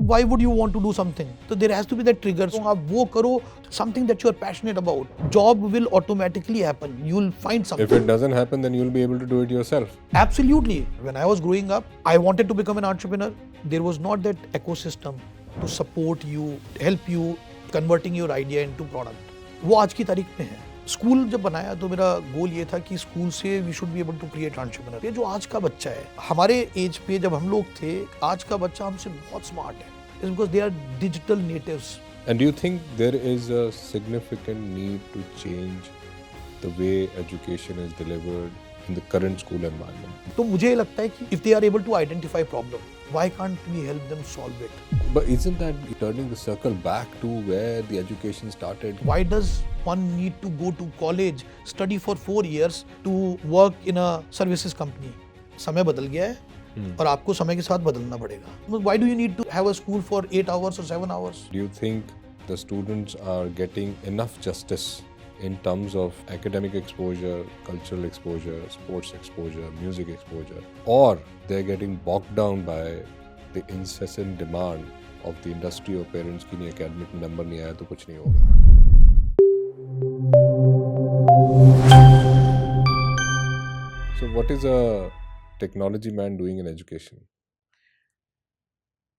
why would you want to do something? So there has to be that trigger. So आप वो करो something that you are passionate about. Job will automatically happen. You will find something. If it doesn't happen, then you'll be able to do it yourself. Absolutely. When I was growing up, I wanted to become an entrepreneur. There was not that ecosystem to support you, help you converting your idea into product. वो आज की तारीख में है. School जब बनाया तो मेरा गोल ये था कि स्कूल से we should be able to create entrepreneur. ये जो आज का बच्चा है, हमारे एज पे जब हम लोग थे, आज का बच्चा हमसे बहुत स्मार्ट है. It's because they are digital natives. And do you think there is a significant need to change the way education is delivered in the current school environment? तो मुझे लगता है कि if they are able to identify problem, why can't we help them solve it? But isn't that turning the circle back to where the education started? Why does one need to go to college, study for 4 years to work in a services company? समय बदल गया है और आपको समय के साथ बदलना पड़ेगा. Why do you need to have a school for 8 hours or 7 hours? Do you think the students are getting enough justice in terms of academic exposure, cultural exposure, sports exposure, music exposure, or they're getting bogged down by the incessant demand of the industry or parents की नहीं academic में number नहीं आया तो कुछ नहीं होगा? So what is a technology man doing in education?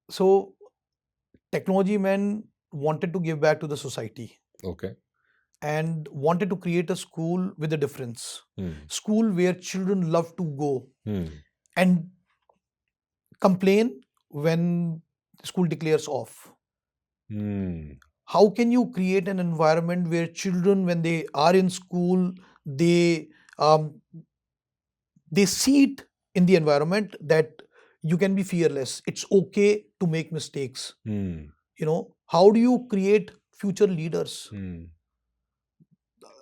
So technology men wanted to give back to the society Okay. and wanted to create a school with a difference. School where children love to go and complain when school declares off. How can you create an environment where children, when they are in school, they see it in the environment that you can be fearless. It's okay to make mistakes. You know, how do you create future leaders?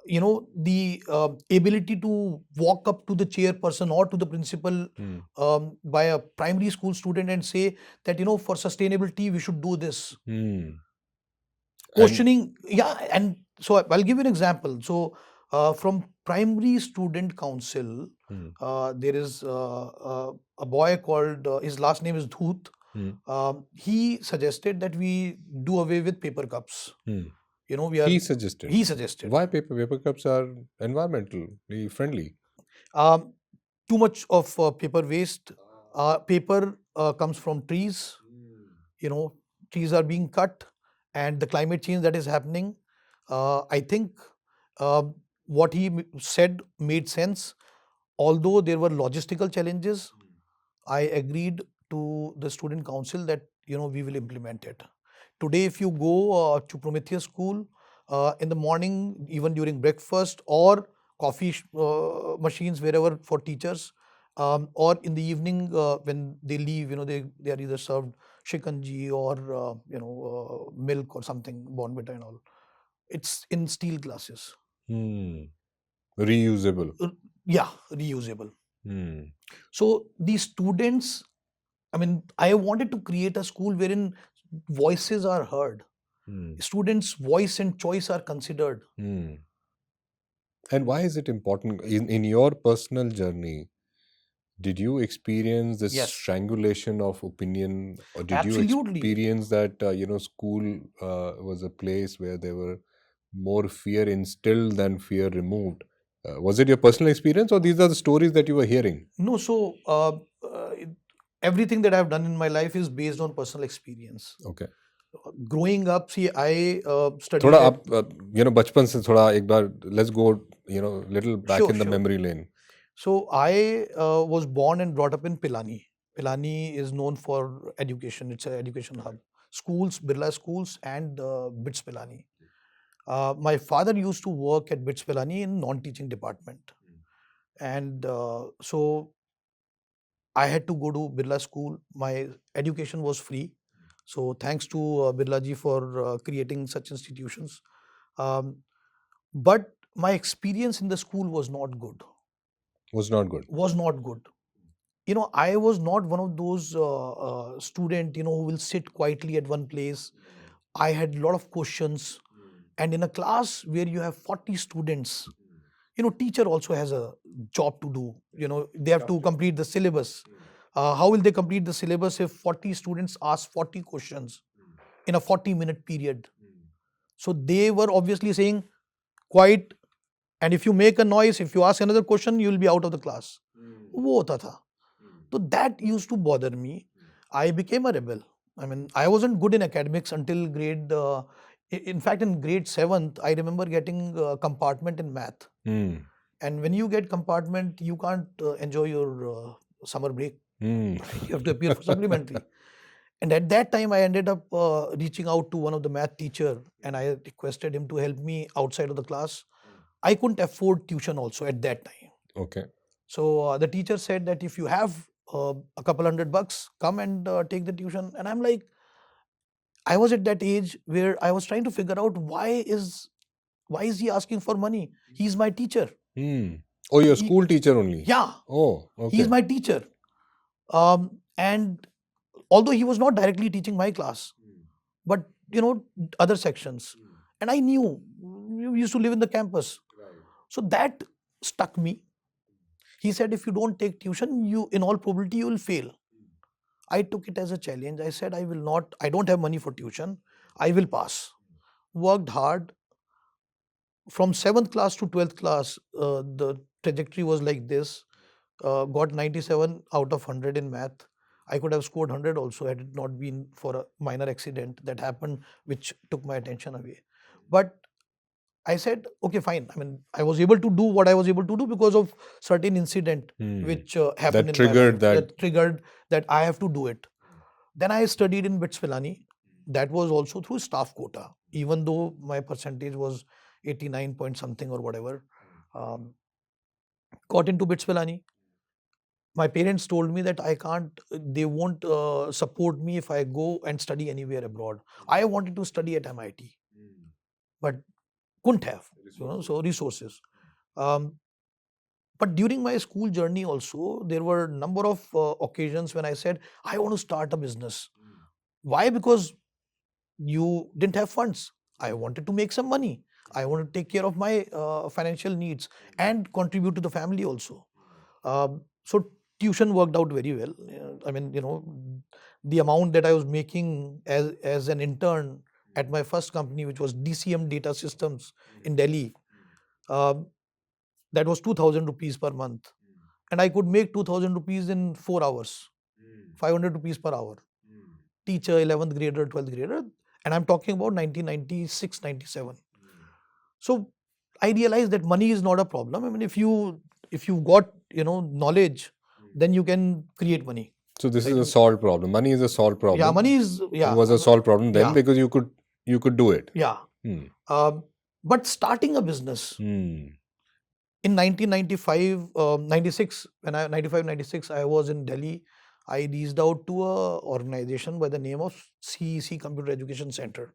You know, the ability to walk up to the chairperson or to the principal by a primary school student and say that, you know, for sustainability, we should do this. Questioning, and so I'll give you an example. So from primary student council, there is a boy called, his last name is Dhoot. He suggested that we do away with paper cups. You know, He suggested. Why paper cups are environmentally friendly? Too much of paper waste. Paper comes from trees. You know, trees are being cut, and the climate change that is happening. I think what he said made sense. Although there were logistical challenges, I agreed to the student council that, you know, we will implement it. Today, if you go to Prometheus School in the morning, even during breakfast or coffee machines, wherever for teachers, or in the evening when they leave, you know, they are either served shikanji or milk or something, Bournvita and all. It's in steel glasses. Reusable. Yeah, reusable. So these students, I mean, I wanted to create a school wherein voices are heard. Students' voice and choice are considered. And why is it important? In your personal journey, did you experience this strangulation of opinion, or did Absolutely. you experience that school was a place where there were more fear instilled than fear removed? Was it your personal experience, or these are the stories that you were hearing? No, so everything that I've done in my life is based on personal experience. Okay. Growing up, see, I studied. थोड़ा आप बचपन से थोड़ा एक बार let's go little back in the memory lane. So I was born and brought up in Pilani. Pilani is known for education. It's an education hub. Schools, Birla schools, and BITS Pilani. My father used to work at BITS Pilani in non-teaching department, and so I had to go to Birla school. My education was free. So thanks to Birla ji for creating such institutions. But my experience in the school was not good. Was not good. You know, I was not one of those students, who will sit quietly at one place. I had a lot of questions. And in a class where you have 40 students, teacher also has a job to do. They have to complete the syllabus. How will they complete the syllabus if 40 students ask 40 questions in a 40-minute period? So they were obviously saying, quiet, and if you make a noise, if you ask another question, you will be out of the class. वो होता था. So that used to bother me. I became a rebel. I mean, I wasn't good in academics until in fact, in grade 7th, I remember getting a compartment in math. Hmm. And when you get compartment, you can't enjoy your summer break. Hmm. You have to appear for supplementary. And at that time, I ended up reaching out to one of the math teacher, and I requested him to help me outside of the class. I couldn't afford tuition also at that time. Okay. So the teacher said that if you have a couple $100, come and take the tuition. And I'm like, I was at that age where I was trying to figure out why is he asking for money? He's my teacher. Hmm. Oh, you're a He- school teacher only? Yeah, Oh, okay. he's my teacher. And although he was not directly teaching my class, but other sections, and I knew we used to live in the campus, so that stuck me. He said, if you don't take tuition, you in all probability you will fail. I took it as a challenge. I said, I don't have money for tuition. I will pass. Worked hard. From 7th class to 12th class, the trajectory was like this. Got 97 out of 100 in math. I could have scored 100 also had it not been for a minor accident that happened, which took my attention away. But I said, okay, fine. I mean, I was able to do what I was able to do because of certain incident which happened That in my triggered life. that. That triggered that I have to do it. Then I studied in BITS Pilani. That was also through staff quota, even though my percentage was 89 point something or whatever. Um, got into BITS Pilani. My parents told me that they won't support me if I go and study anywhere abroad. I wanted to study at MIT, but couldn't have, so resources. Um, but during my school journey also, there were a number of occasions when I said, I want to start a business. Why? Because you didn't have funds. I wanted to make some money. I wanted to take care of my financial needs and contribute to the family also. So tuition worked out very well. I mean, the amount that I was making as an intern at my first company, which was DCM Data Systems in Delhi, um, that was 2,000 rupees per month, and I could make 2,000 rupees in 4 hours, 500 rupees per hour. Teacher, 11th grader, 12th grader, and I'm talking about 1996, 97. So I realized that money is not a problem. I mean, if you've got knowledge, then you can create money. So this is Like, a solved problem. Money is a solved problem. yeah, money is It was a solved problem then yeah. because you could do it. Yeah. Hmm. But starting a business in 1995, 96, when I 95, 96, I was in Delhi. I reached out to a organization by the name of CEC Computer Education Center.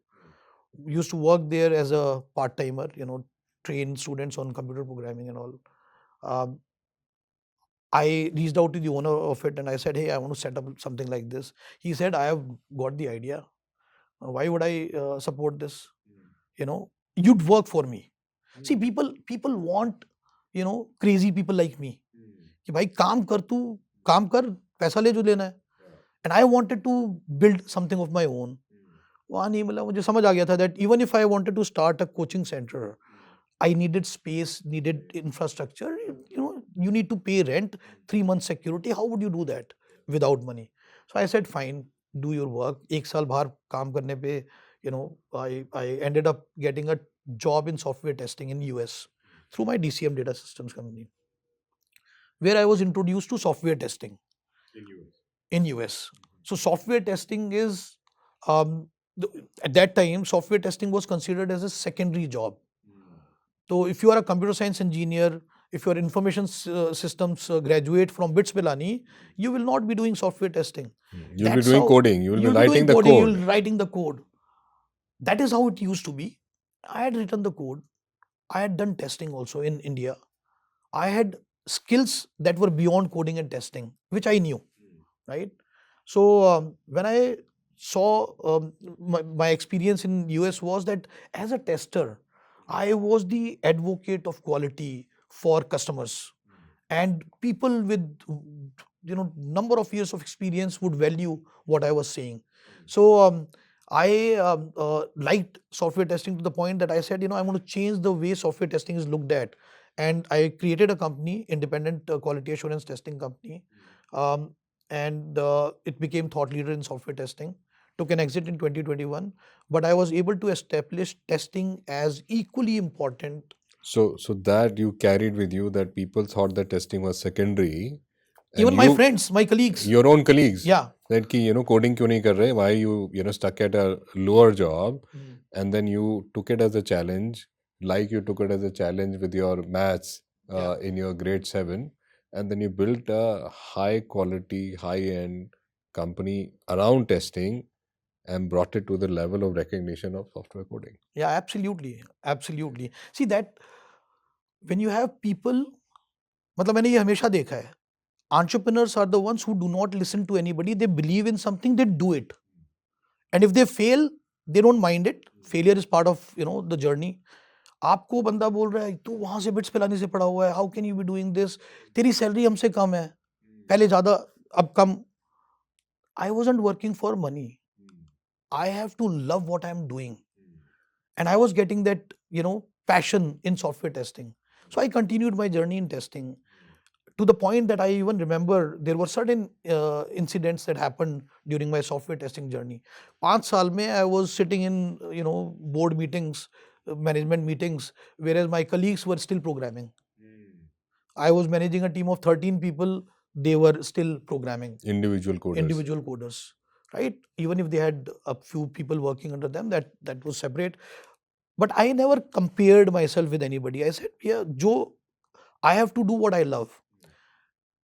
Used to work there as a part-timer, train students on computer programming and all. Um, I reached out to the owner of it and I said, hey, I want to set up something like this. He said, I have got the idea. Why would I support this? You'd work for me. See, people want, crazy people like me. कि भाई काम कर तू, काम कर, पैसा ले जो लेना है. And I wanted to build something of my own. वहाँ नहीं मिला. मुझे समझ आ गया था that even if I wanted to start a coaching center, I needed space, needed infrastructure. You need to pay rent, 3 months security. How would you do that without money? So I said, fine, do your work. एक साल बाहर काम करने पे, I ended up getting a job in software testing in US through my DCM Data Systems company, where I was introduced to software testing in US. So software testing is, at that time, software testing was considered as a secondary job. So if you are a computer science engineer, if you are information systems graduate from BITS Pilani, you will not be doing software testing. You'll be doing coding. You'll be writing the coding, code. You'll be writing the code. That is how it used to be. I had written the code. I had done testing also in India. I had skills that were beyond coding and testing, which I knew, right? So when I saw my experience in US was that as a tester, I was the advocate of quality for customers and people with number of years of experience would value what I was saying. So I liked software testing to the point that I said, I'm going to change the way software testing is looked at. And I created a company, independent quality assurance testing company. Um, and it became thought leader in software testing. Took an exit in 2021, but I was able to establish testing as equally important. So that you carried with you, that people thought that testing was secondary, and Even my friends, my colleagues. your own colleagues, Yeah. that ki, coding kyun nahi kar rahe? Why you stuck at a lower job, and then you took it as a challenge, like you took it as a challenge with your maths in your grade 7, and then you built a high quality, high end company around testing and brought it to the level of recognition of software coding. Yeah, absolutely. See that when you have people, मतलब मैंने ये हमेशा देखा है, entrepreneurs are the ones who do not listen to anybody. They believe in something, they do it. And if they fail, they don't mind it. Failure is part of, the journey. आपको बंदा बोल रहा है तू वहां से bits पिलाने से पड़ा हुआ है, how can you be doing this, तेरी सैलरी हमसे कम है, पहले ज्यादा अब कम. I wasn't working for money. I have to love what I'm doing. And I was getting that, passion in software testing. So I continued my journey in testing to the point that I even remember there were certain incidents that happened during my software testing journey. 5 साल में I was sitting in, board meetings, management meetings, whereas my colleagues were still programming. I was managing a team of 13 people. They were still programming. Individual coders, right? Even if they had a few people working under them, that was separate. But I never compared myself with anybody. I said, yeah, Joe, I have to do what I love.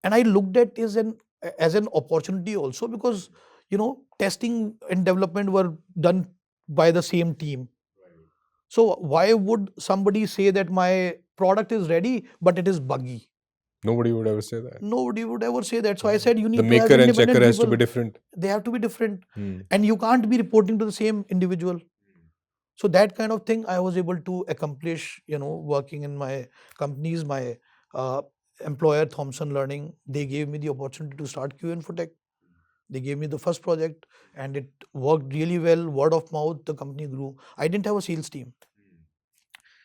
And I looked at it as an opportunity also, because, testing and development were done by the same team. So why would somebody say that my product is ready, but it is buggy? Nobody would ever say that. Nobody would ever say that. So I said, you need The to have maker and independent checker has to people. be different. They have to be different. And you can't be reporting to the same individual. So that kind of thing I was able to accomplish, working in my companies. My employer, Thomson Learning, they gave me the opportunity to start Q Infotech. They gave me the first project and it worked really well. Word of mouth, the company grew. I didn't have a sales team.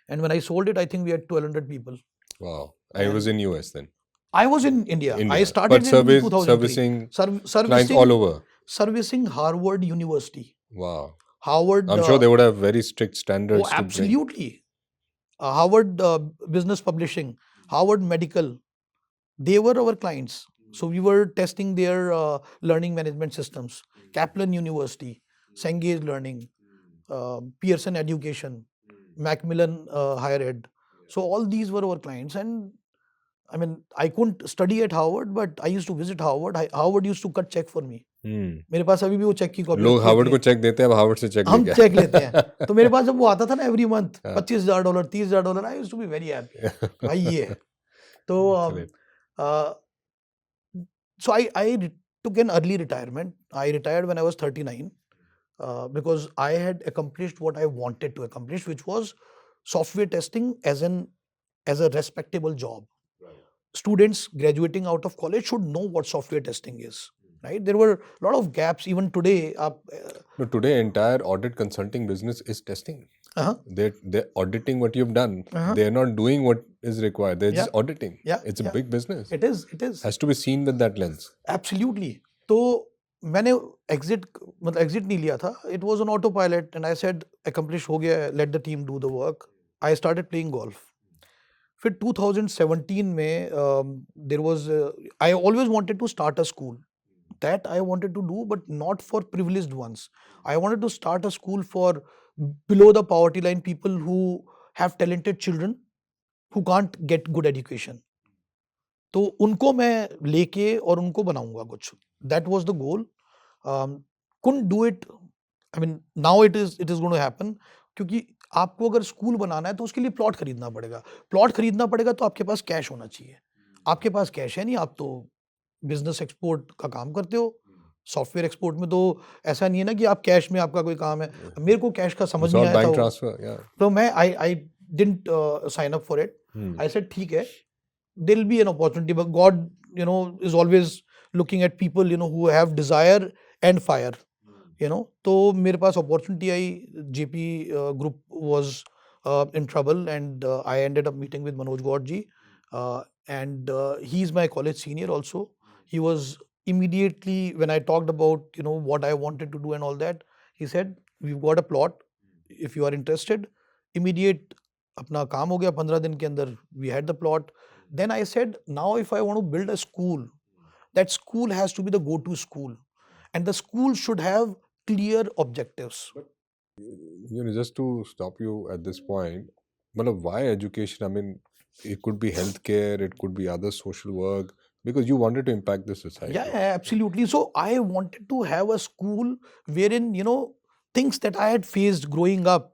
And when I sold it, I think we had 1,200 people. Wow. I was in US then. I was in India. I started but in 2003. Servicing clients all over. Servicing Harvard University. Wow. Harvard. I'm sure they would have very strict standards. Oh, absolutely. Harvard Business Publishing, Harvard Medical, they were our clients. So we were testing their learning management systems. Kaplan University, Cengage Learning, Pearson Education, Macmillan Higher Ed. So all these were our clients. And I mean, I couldn't study at Harvard, but I used to visit Harvard. Harvard used to cut check for me. मेरे पास अभी भी वो check की copy लोग Harvard को check देते हैं, अब हार्वर्ड से चेक हम चेक लेते हैं. तो मेरे पास जब वो आता था ना every month $25,000 $30,000, I used to be very happy. भाई ये है. तो so I took an early retirement. I retired when I was 39 because I had accomplished what I wanted to accomplish, which was software testing as a respectable job. Students graduating out of college should know what software testing is. Right? There were a lot of gaps even today. No, today entire audit consulting business is testing. They're auditing what you've done. They're not doing what is required. They're just auditing. It's a big business. It is. Has to be seen with that lens. Absolutely. So मैंने exit नहीं लिया था. It was on autopilot and I said accomplish हो गया, let the team do the work. I started playing golf. फिर 2017 में there was I always wanted to start a school. That I wanted to do, but not for privileged ones. I wanted to start a school for below the poverty line people who have talented children who can't get good education. तो उनको मैं लेके और उनको बनाऊंगा कुछ. That was the goal. Couldn't do it. I mean, now it is going to happen. क्योंकि आपको अगर स्कूल बनाना है तो उसके लिए प्लॉट खरीदना पड़ेगा. प्लॉट खरीदना पड़ेगा तो आपके पास कैश होना चाहिए. आपके पास कैश है नहीं, आप तो बिजनेस एक्सपोर्ट का काम करते हो. सॉफ्टवेयर एक्सपोर्ट में तो ऐसा नहीं है ना कि आप कैश में आपका कोई काम है. मेरे को कैश का समझ नहीं आया था. तो मैं I didn't sign up for it. I said ठीक है, there will be an opportunity, but God is always looking at people, who have desire and fire. तो मेरे पास अपॉर्चुनिटी आई. JP group was in trouble, and I ended up meeting with Manoj Gaur ji, and he's my college senior also. He was immediately, when I talked about what I wanted to do and all that, he said, we've got a plot, if you are interested. Immediate अपना काम हो गया 15 दिन के अंदर. We had the plot. Then I said, now if I want to build a school, that school has to be the go-to school, and the school should have clear objectives. Just to stop you at this point, why education? I mean, it could be healthcare, it could be other social work, because you wanted to impact the society. Yeah, absolutely. So I wanted to have a school wherein, things that I had faced growing up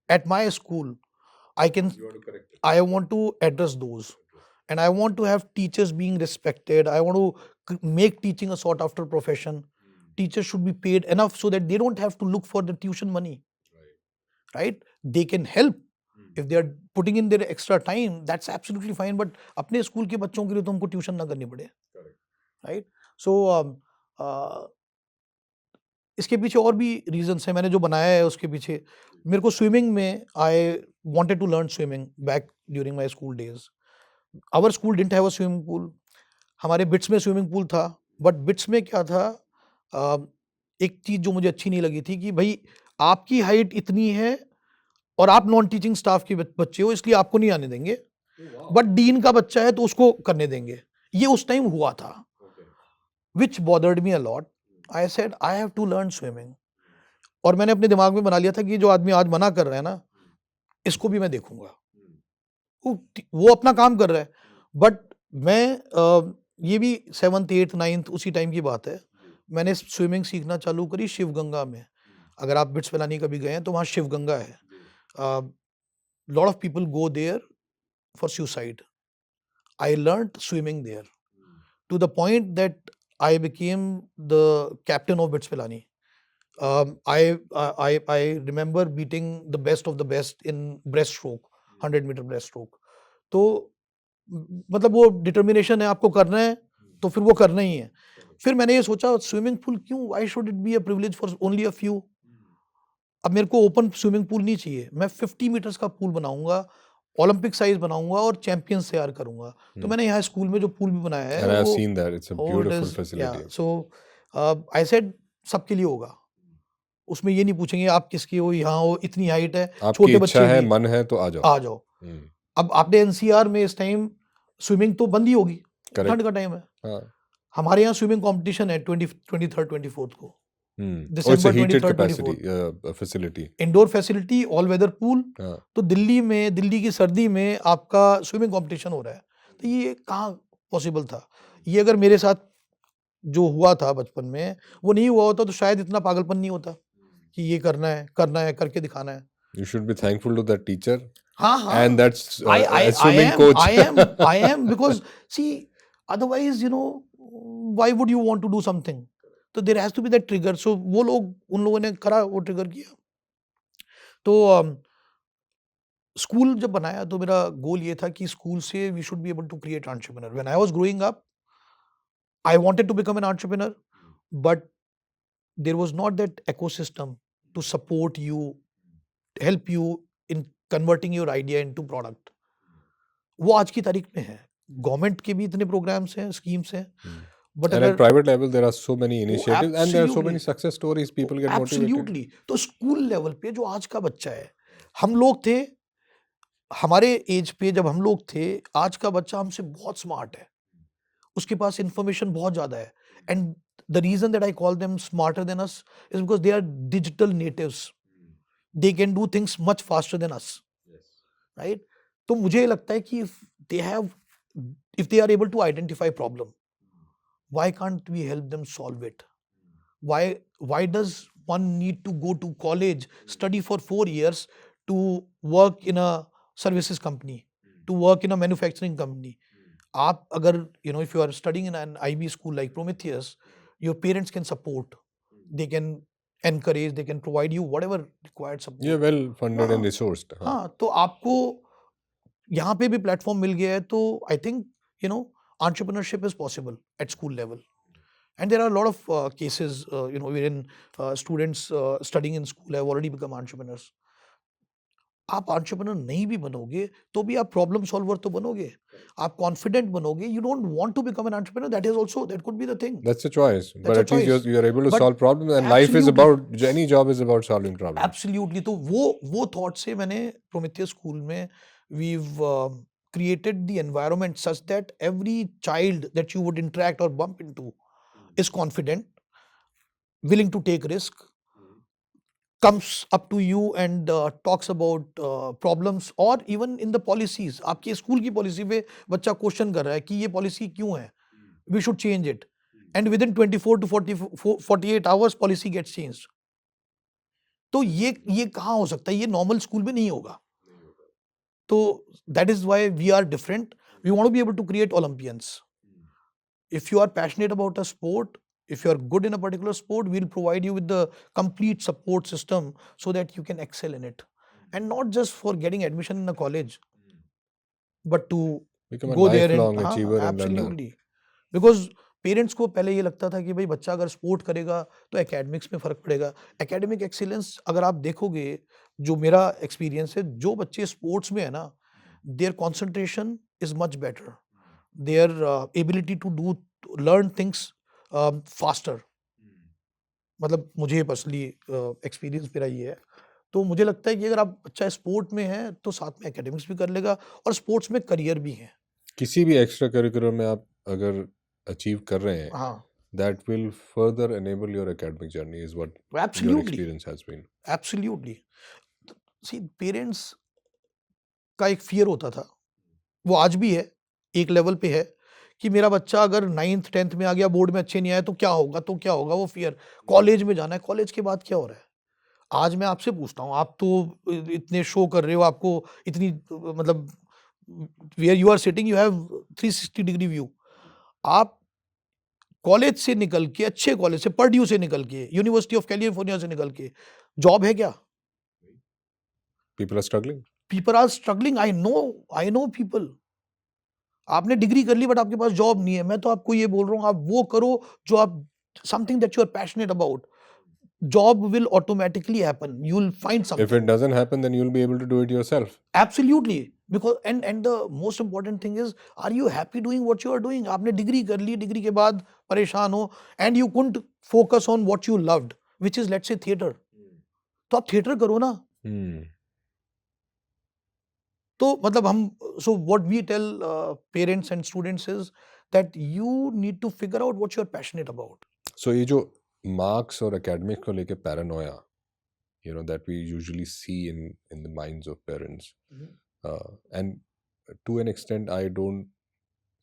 at my school, I want to address those. And I want to have teachers being respected. I want to make teaching a sought after profession. Teachers should be paid enough so that they don't have to look for the tuition money. Right? They can help. If they are putting in their extra time, that's absolutely fine. But अपने school के बच्चों के लिए तो हमको tuition ना करनी पड़े. Right? So इसके पीछे और भी रीजंस हैं. मैंने जो बनाया है उसके पीछे मेरे को स्विमिंग में, I wanted to learn swimming back during my school days. Our school didn't have a swimming pool. हमारे बिट्स में स्विमिंग पूल था, बट बिट्स में क्या था, एक चीज़ जो मुझे अच्छी नहीं लगी थी कि भाई आपकी हाइट इतनी है और आप नॉन टीचिंग स्टाफ के बच्चे हो, इसलिए आपको नहीं आने देंगे, बट डीन का बच्चा है तो उसको करने देंगे. ये उस टाइम हुआ था, which bothered me a lot. I said I have to learn swimming. और मैंने अपने दिमाग में बना लिया था कि जो आदमी आज मना कर रहा है ना, इसको भी मैं देखूंगा. वो अपना काम कर रहा है, बट मैं ये भी 7th 8th 9th उसी टाइम की बात है. मैंने स्विमिंग सीखना चालू करी शिवगंगा में. अगर आप बिट्स पिलानी कभी गए हैं तो वहाँ शिवगंगा है. Lot of people go there for suicide. I learned swimming there to the point that I became the captain of Bits Pilani. I remember beating the best of the best in breaststroke, 100-meter breaststroke. तो मतलब वो determination है, आपको करना है तो फिर वो करना ही है. फिर मैंने ये सोचा स्विमिंग पूल क्यों, why should it be a privilege for only a few. अब मेरे को ओपन स्विमिंग पूल नहीं चाहिए, मैं 50 मीटर्स का पूल बनाऊंगा, ओलंपिक साइज बनाऊंगा और चैंपियंस तैयार करूंगा. तो मैंने यहाँ स्कूल में जो पूल भी बनाया है, and I've seen that, it's a beautiful facility. So I said सबके लिए होगा. उसमें ये नहीं पूछेंगे आप किसके हो, यहाँ हो, इतनी हाइट है, छोटे बच्चे है, मन है तो आ जाओ. अब आपने एनसीआर में इस टाइम स्विमिंग तो बंद ही होगी, ठंड का टाइम है. हमारे यहाँ स्विमिंग कंपटीशन है 23rd 24th को. December 23rd 24th facility, indoor facility, all weather pool. तो दिल्ली की सर्दी में आपका स्विमिंग कंपटीशन हो रहा है. तो ये कहाँ पॉसिबल था. ये अगर मेरे साथ जो हुआ था बचपन में वो नहीं हुआ होता तो शायद इतना पागलपन नहीं होता कि ये करना है, करके दिखाना है. You should be thankful to that teacher. And that's swimming coach. I am because see, otherwise why would you want to do something. तो there has to be that trigger. So वो लोग, उन लोगों ने करा, वो ट्रिगर किया. तो स्कूल जब बनाया तो मेरा गोल ये था कि स्कूल से we should be able to create entrepreneur. When I was growing up I wanted to become an entrepreneur, but there was not that ecosystem to support you, help you in converting your idea into product. वो आज की तारीख में है. Government के भी इतने programmes हैं, स्कीम्स हैं, but at private level there are so many initiatives and there are so many success stories, people get motivated. तो स्कूल लेवल पे जो आज का बच्चा है, हम लोग थे हमारे एज पे जब हम लोग थे, आज का बच्चा हमसे बहुत स्मार्ट है, उसके पास इंफॉर्मेशन बहुत ज्यादा है. And the reason that I call them smarter than us is because they are digital natives. They can do things much faster than us, right. तो मुझे लगता है कि if they are able to identify problem, why can't we help them solve it? Why does one need to go to college, study for 4 years to work in a services company, to work in a manufacturing company? आप अगर if you are studying in an IB school like Prometheus, your parents can support, they can encourage, they can provide you whatever required support. Yeah, well funded and resourced. हाँ, तो आपको यहाँ पे भी platform मिल गया है. तो I think entrepreneurship is possible at school level. And there are a lot of cases, wherein students studying in school have already become entrepreneurs. आप entrepreneur नहीं भी बनोगे तो भी आप problem solver तो बनोगे. आप confident बनोगे. You don't want to become an entrepreneur. That could be the thing. That's a choice, but That's a at least choice. you're able to But solve problems, and life is absolutely. about, any job is about solving problems. Absolutely. तो वो thought से मैंने Prometheus School में we've created the environment such that every child that you would interact or bump into is confident, willing to take risk, comes up to you and talks about problems, or even in the policies. आपके school की policy पे बच्चा question कर रहा है कि ये policy क्यों है, we should change it, and within 24 to 48 hours policy gets changed. तो ये कहाँ हो सकता है? ये नॉर्मल स्कूल में नहीं होगा. तो that is why we are different. We want to be able to create Olympians. If you are passionate about a sport, if you are good in a particular sport, we'll provide you with the complete support system so that you can excel in it. And not just for getting admission in a college, but to Become a go there and lifelong achiever and learner. absolutely. Because parents को पहले ये लगता था कि भाई बच्चा अगर sport करेगा तो एकेडमिक्स में फ़र्क पड़ेगा. एकेडमिक एक्सीलेंस अगर आप देखोगे, जो मेरा एक्सपीरियंस है, जो बच्चे स्पोर्ट्स में है ना, their concentration is much better, their ability to do learn things faster. मतलब मुझे पर्सनली एक्सपीरियंस मेरा ये है. तो मुझे लगता है कि अगर आप बच्चा स्पोर्ट में है तो साथ में एकेडमिक्स भी कर लेगा और स्पोर्ट्स में करियर भी है. किसी भी एक्स्ट्रा करिकुलर में आप अगर अचीव कर रहे हैं, हाँ, that will further enable your academic journey, is what your absolutely, experience has been. Absolutely. See parents का एक फियर होता था, वो आज भी है, एक लेवल पे है, कि मेरा बच्चा अगर 9th 10th में आ गया, बोर्ड में अच्छे नहीं आया तो क्या होगा, वो फियर. कॉलेज में जाना है, कॉलेज के बाद क्या हो रहा है? आज मैं आपसे पूछता हूँ, आप तो इतने शो कर रहे हो, आपको इतनी मतलब where you are sitting you have 360 degree view. आप कॉलेज से निकल के, अच्छे कॉलेज से, पर्ड्यू से निकल के, यूनिवर्सिटी ऑफ कैलिफोर्निया से निकल के, जॉब है क्या? People are struggling. People are struggling. I know people. आपने डिग्री कर ली बट आपके पास जॉब नहीं है. मैं तो आपको ये बोल रहा हूँ, आप वो करो जो आप something that you are passionate about. Job will automatically happen. You'll find something. If it doesn't happen, then you'll be able to do it yourself. Absolutely. Because and the most important thing is, are you happy doing what you are doing? आपने degree कर ली, degree के बाद परेशान हो, and you couldn't focus on what you loved, which is let's say theater. तो आप theatre करो ना. तो मतलब हम, so what we tell parents and students is that you need to figure out what you are passionate about. So ये जो marks और academic को लेके paranoia, that we usually see in the minds of parents, and to an extent I don't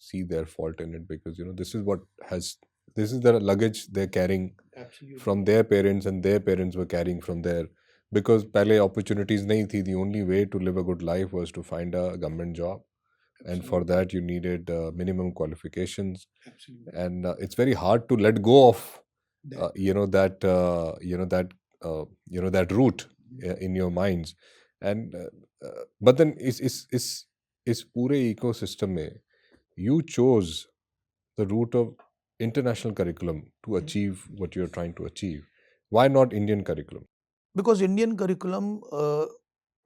see their fault in it, because this is the luggage they're carrying. Absolutely. From their parents, and their parents were carrying from their, because पहले opportunities नहीं थी. The only way to live a good life was to find a government job. Absolutely. And for that you needed minimum qualifications. Absolutely. And it's very hard to let go of that route in your minds. And but then इस पूरे ecosystem में you chose the route of international curriculum to achieve what you're trying to achieve. Why not Indian curriculum? Because Indian curriculum,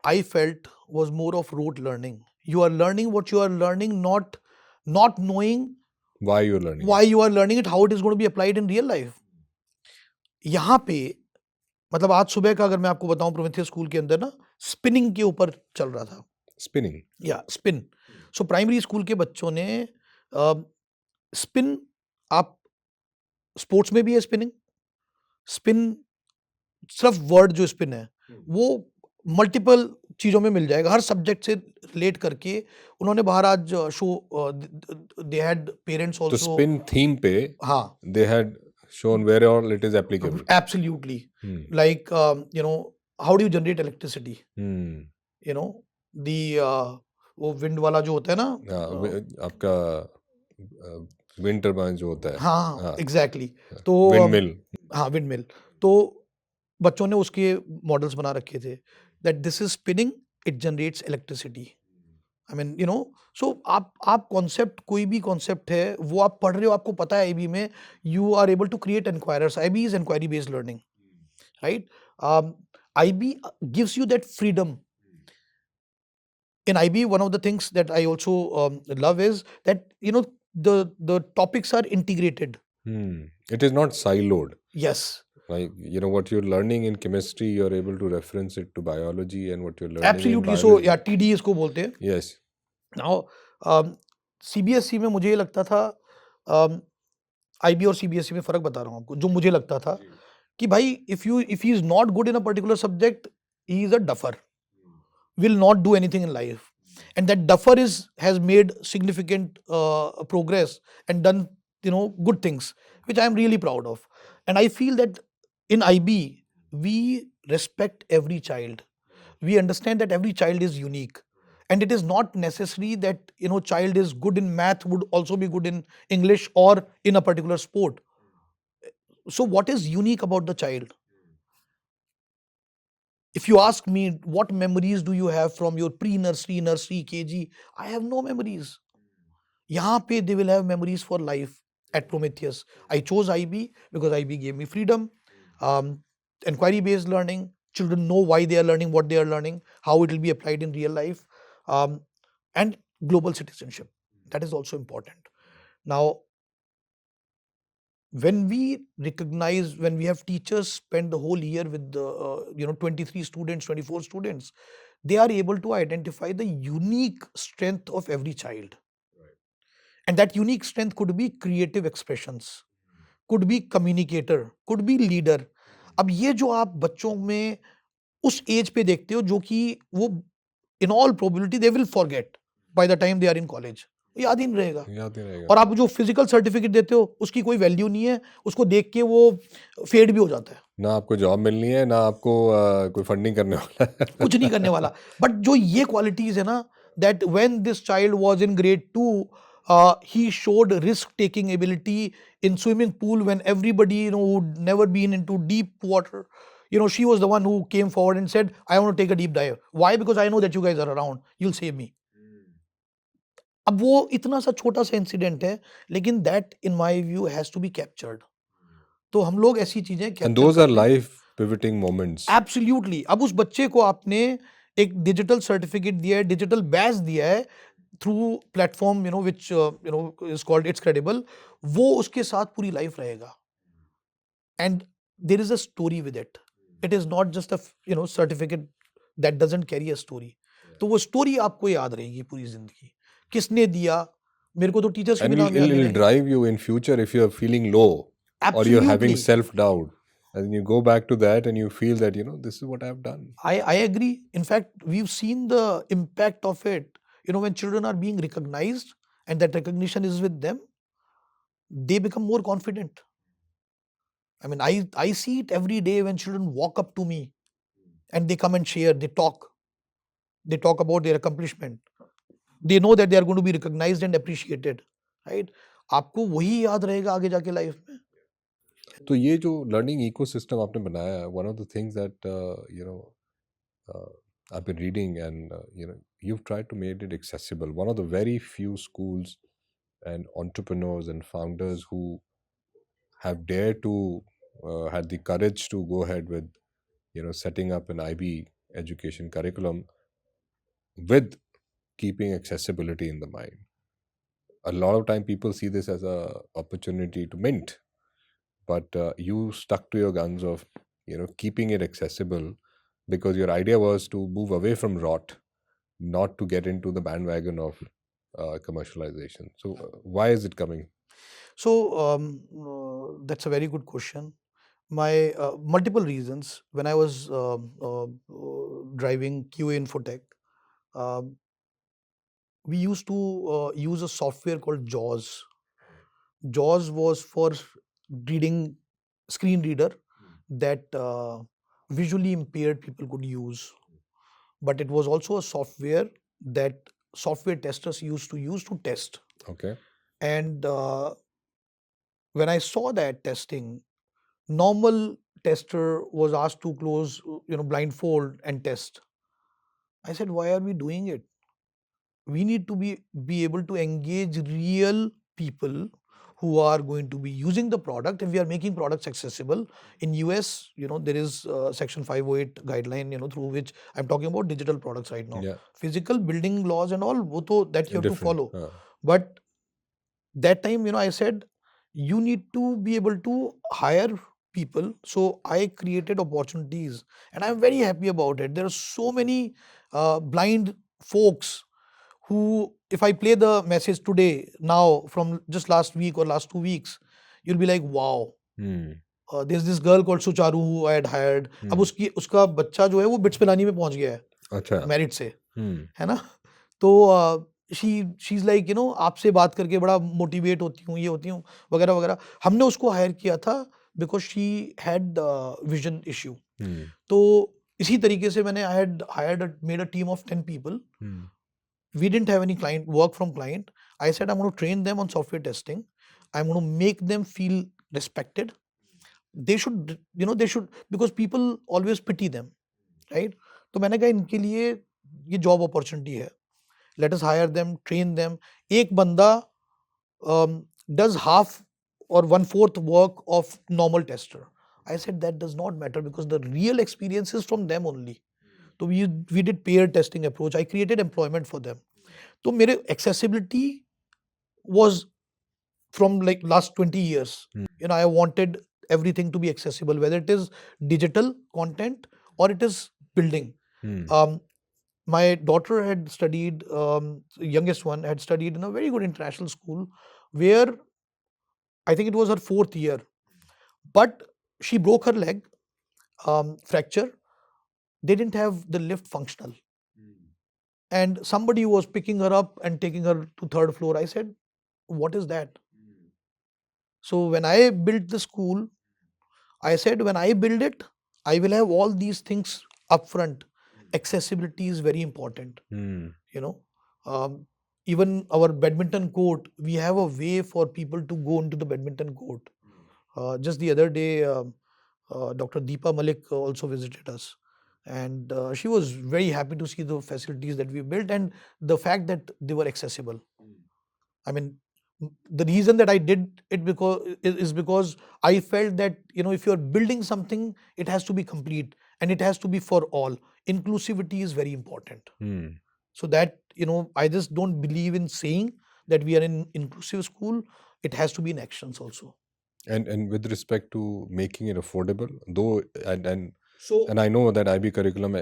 I felt, was more of rote learning. You are learning what you are learning, not knowing Why you're learning why you are learning it, how it is going to be applied in real life. यहाँ पे मतलब आज सुबह का अगर मैं आपको बताऊं, प्रोमेथियस स्कूल के अंदर ना स्पिनिंग के ऊपर चल रहा था. spinning? या स्पिन. सो प्राइमरी स्कूल के बच्चों ने स्पिन, आप स्पोर्ट्स में भी है स्पिनिंग. स्पिन सिर्फ वर्ड जो स्पिन है वो मल्टीपल चीज़ों में मिल जाएगा, हर सब्जेक्ट से रिलेट करके. उन्होंने बाहर आज शो, दे हैड पेरेंट्स तो आल्सो. spin theme पे हाँ, they had shown where all it is applicable. absolutely. Like how do you generate electricity? वो विंड वाला जो होता है ना, आपका विंड टर्बाइन जो होता है. हाँ, एग्जैक्टली. तो विंडमिल. हाँ, विंडमिल. तो बच्चों ने उसके मॉडल्स बना रखे थे, that this is spinning, it generates electricity. I mean so आप कॉन्सेप्ट, कोई भी कॉन्सेप्ट है वो आप पढ़ रहे हो, आपको पता है आईबी में you are able to create enquirers. IB is inquiry based learning, right? IB gives you that freedom. In IB, one of the things that I also love is that the topics are integrated. It is not siloed. Yes, Like, what you're learning in chemistry, you're able to reference it to biology, and what you're learning in absolutely. So biology. yeah, TD इसको बोलते हैं. Yes. Now CBSE में मुझे ये लगता था, IB और CBSE में फर्क बता रहा हूँ आपको, जो मुझे लगता था कि भाई if he is not good in a particular subject, he is a duffer, will not do anything in life, and that duffer has made significant progress and done good things, which I am really proud of. And I feel that in IB we respect every child. We understand that every child is unique, and it is not necessary that child is good in math would also be good in English or in a particular sport. So what is unique about the child? If you ask me what memories do you have from your pre-nursery, nursery, KG, I have no memories. यहाँ पे they will have memories for life at Prometheus. I chose IB because IB gave me freedom, inquiry-based learning. Children know why they are learning, what they are learning, how it will be applied in real life, um, and global citizenship. That is also important. Now, when we have teachers spend the whole year with the 23 students, 24 students, they are able to identify the unique strength of every child. And that unique strength could be creative expressions, could be communicator, could be leader. अब ये जो आप बच्चों में उस as पे देखते हो जो कि वो in all probability they will forget by the time they are in college, याद ही नहीं रहेगा. याद नहीं रहेगा. और आप जो फिजिकल सर्टिफिकेट देते हो उसकी कोई वैल्यू नहीं है, उसको देख के वो फेड भी हो जाता है, ना आपको जॉब मिलनी है, ना आपको कोई फंडिंग करने वाला है. कुछ नहीं करने वाला. बट जो ये क्वालिटीज है ना, that when this child was in grade 2, he showed risk taking ability in swimming pool when everybody who'd never been into deep water, she was the one who came forward and said, I want to take a deep dive. Why? Because I know that you guys are around, you'll save me. अब वो इतना सा छोटा सा incident है, लेकिन that in my view has to be captured. तो हम लोग ऐसी चीजें And कैप्चर those are करते हैं. life pivoting moments. एब्सोल्युटली. अब उस बच्चे को आपने एक डिजिटल सर्टिफिकेट दिया है, डिजिटल बैज दिया है through platform which is called it's credible. वो उसके साथ पूरी लाइफ रहेगा, and there is a story with it. It is not just a certificate that doesn't carry a story. तो वो स्टोरी आपको याद रहेगी पूरी जिंदगी, किसने दिया. मेरे को तो टीचर्स के And भी नाम याद नहीं it'll रहेंगे. drive you in future if you're feeling low or you're having Absolutely. self-doubt. And you go back to that and you feel that, this is what I've done. I agree. In fact, we've seen the impact of it. When children are being recognized and that recognition is with them, they become more confident. I mean, I see it every day when children walk up to me and they come and share, they talk. They talk about their accomplishment. They know that they are going to be recognized and appreciated. Right? आपको वही याद रहेगा आगे जाके life में. तो ये जो लर्निंग इकोसिस्टम आपने बनाया है, one of the things that I've been reading, and you've tried to make it accessible. One of the very few schools and entrepreneurs and founders who have dared to had the courage to go ahead with setting up an IB education curriculum with keeping accessibility in the mind. A lot of time people see this as a opportunity to mint, but you stuck to your guns of keeping it accessible, because your idea was to move away from Rote, not to get into the bandwagon of commercialization. So why is it coming? So that's a very good question. My multiple reasons. When I was driving QA Infotech, um, we used to use a software called JAWS. JAWS was for reading, screen reader that visually impaired people could use. But it was also a software that software testers used to use to test. Okay. And when I saw that testing, normal tester was asked to close, blindfold and test. I said, why are we doing it? we need to be able to engage real people who are going to be using the product, and we are making products accessible. In US, there is section 508 guideline, through which I'm talking about digital products right now. Yeah. Physical building laws and all, that you have to Different. follow. But that time, I said, you need to be able to hire people. So I created opportunities, and I'm very happy about it. There are so many blind folks who, if I play the message today, now from just last week or last 2 weeks, you'll be like, wow. There's this girl called Sucharu who I had hired. अब उसका बच्चा जो है वो bits Pilani में पहुंच गया है अच्छा. मेरिट से, है ना. तो शी इज लाइक आपसे बात करके बड़ा मोटिवेट होती हूँ, ये होती हूँ वगैरह वगैरह. हमने उसको हायर किया था because she had vision issue. तो इसी तरीके से मैंने I had hired made a team of 10 people. We didn't have any client work from client. I said I'm going to train them on software testing. I'm going to make them feel respected. They should, because people always pity them, right? तो मैंने कहा इनके लिए ये job opportunity है. Let us hire them, train them. एक बंदा does half or 1/4 work of normal tester. I said that does not matter because the real experience is from them only. So we did peer testing approach. I created employment for them. So मेरे accessibility was from like last 20 years. I wanted everything to be accessible, whether it is digital content or it is building. Um, my daughter had studied, youngest one had studied in a very good international school where I think it was her 4th year, but she broke her leg, fracture. They didn't have the lift functional. And somebody was picking her up and taking her to 3rd floor. I said, what is that? So when I built the school, I said, when I build it, I will have all these things upfront. Accessibility is very important. Even our badminton court, we have a way for people to go into the badminton court. Just the other day, Dr. Deepa Malik also visited us. And she was very happy to see the facilities that we built and the fact that they were accessible. I mean, the reason that I did it is because I felt that if you're building something, it has to be complete and it has to be for all. Inclusivity is very important. So that I just don't believe in saying that we are in inclusive school. It has to be in actions also. And with respect to making it affordable, though, and So I know that IB curriculum,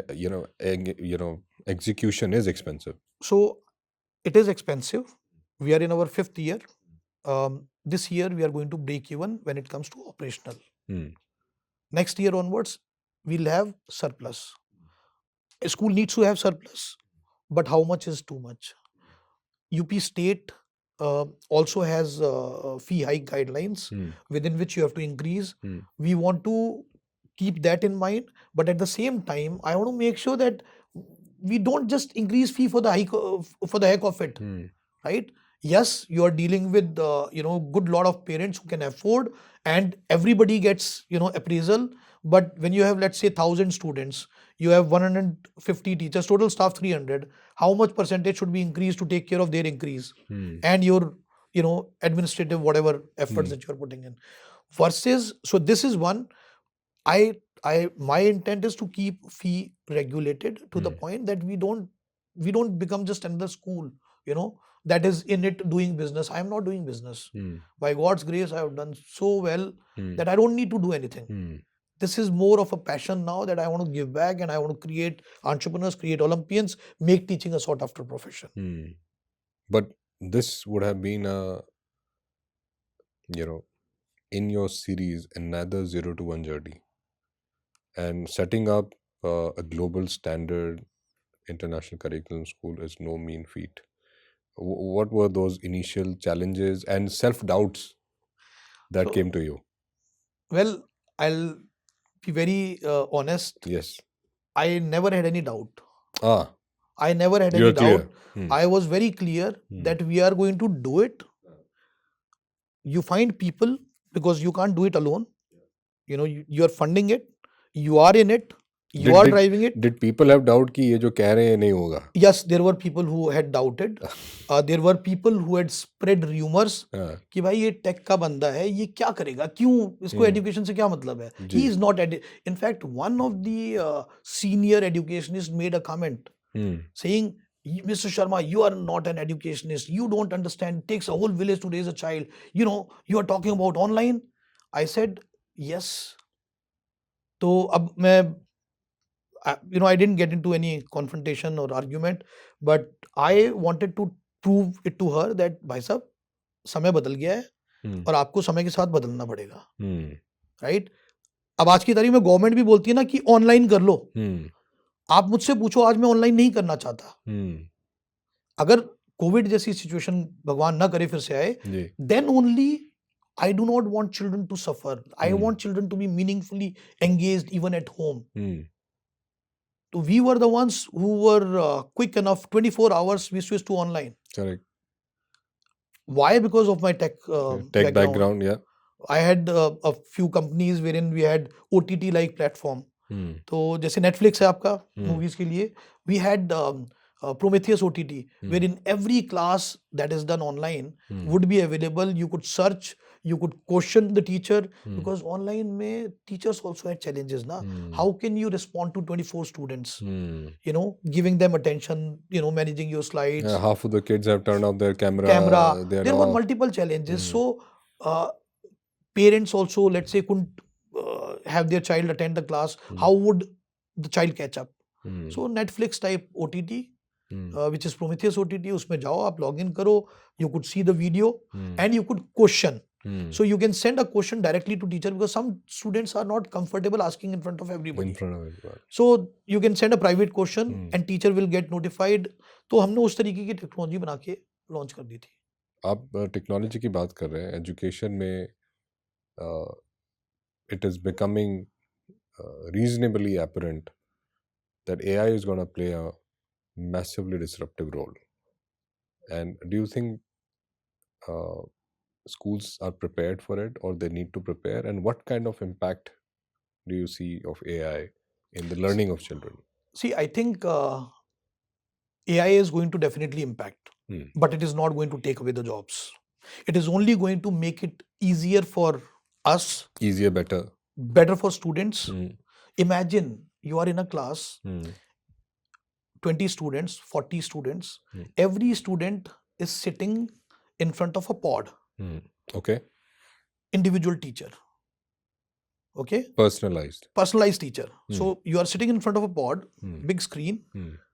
execution is expensive. so it is expensive. We are in our 5th year. This year we are going to break even when it comes to operational. Next year onwards, we'll have surplus. A school needs to have surplus, but how much is too much? UP State also has fee hike guidelines within which you have to increase. We want to keep that in mind, but at the same time, I want to make sure that we don't just increase fee for the heck of it, right? Yes, you are dealing with good lot of parents who can afford, and everybody gets appraisal. But when you have, let's say, 1,000 students, you have 150 teachers, total staff 300. How much percentage should be increased to take care of their increase and your administrative whatever efforts that you are putting in? Versus, so this is one. My intent is to keep fee regulated to the point that we don't become just another school, that is in it doing business. I am not doing business. By God's grace, I have done so well that I don't need to do anything. This is more of a passion now that I want to give back, and I want to create entrepreneurs, create Olympians, make teaching a sought after profession. But this would have been in your series, another 0 to 1 journey. And setting up a global standard international curriculum school is no mean feat. What were those initial challenges and self-doubts that came to you? Well, I'll be very honest. Yes. I never had any doubt. Ah. I never had You're any doubt. clear. I was very clear that we are going to do it. You find people because you can't do it alone. You are funding it. You are in it. You Did are did driving it. did people have doubt कि ये जो कह रहे हैं नहीं होगा? Yes, there were people who had doubted. There were people who had spread rumors हाँ, कि भाई ये टेक का बंदा है, ये क्या करेगा, क्यों, इसको एजुकेशन से क्या मतलब है, जी, he is not in fact one of the senior educationists made a comment saying, Mr. Sharma, you are not an educationist, you don't understand, it takes a whole village to raise a child, you are talking about online. I said yes. तो अब मैं I didn't get into any confrontation or argument, but I wanted to prove it to her that भाई साहब समय बदल गया है और आपको समय के साथ बदलना पड़ेगा, राइट? अब आज की तारीख में गवर्नमेंट भी बोलती है ना कि ऑनलाइन कर लो। आप मुझसे पूछो, आज मैं ऑनलाइन नहीं करना चाहता। अगर कोविड जैसी सिचुएशन भगवान ना करे फिर से आए, then only I do not want children to suffer. I want children to be meaningfully engaged even at home. So we were the ones who were quick enough, 24 hours we switched to online. correct. Why? Because of my tech Tech background, yeah. I had a few companies wherein we had OTT like platform. तो जैसे Netflix है आपका movies के लिए, we had Prometheus OTT, wherein every class that is done online would be available. You could search, you could question the teacher, because online में teachers also had challenges na. How can you respond to 24 students? Giving them attention, managing your slides. Yeah, half of the kids have turned off their camera. They're There were off. multiple challenges. So parents also, let's say, couldn't have their child attend the class. How would the child catch up? So Netflix type OTT, which is Prometheus OTT, उसमें जाओ आप log in करो, you could see the video and you could question. So you can send a question directly to teacher, because some students are not comfortable asking in front of everybody. In front of everybody. So you can send a private question and teacher will get notified. तो हमने उस तरीके की technology बना के launch कर दी थी। आप टेक्नोलॉजी की बात कर रहे हैं, एजुकेशन में it is becoming reasonably apparent that AI is going to play a massively disruptive role. And do you think schools are prepared for it, or they need to prepare? And what kind of impact do you see of AI in the learning of children? See, I think AI is going to definitely impact, but it is not going to take away the jobs. It is only going to make it easier for us. Easier, better. Better for students. Imagine you are in a class, 20 students, 40 students. Every student is sitting in front of a pod. Okay. Individual teacher. Okay. Personalized teacher. So you are sitting in front of a pod, big screen,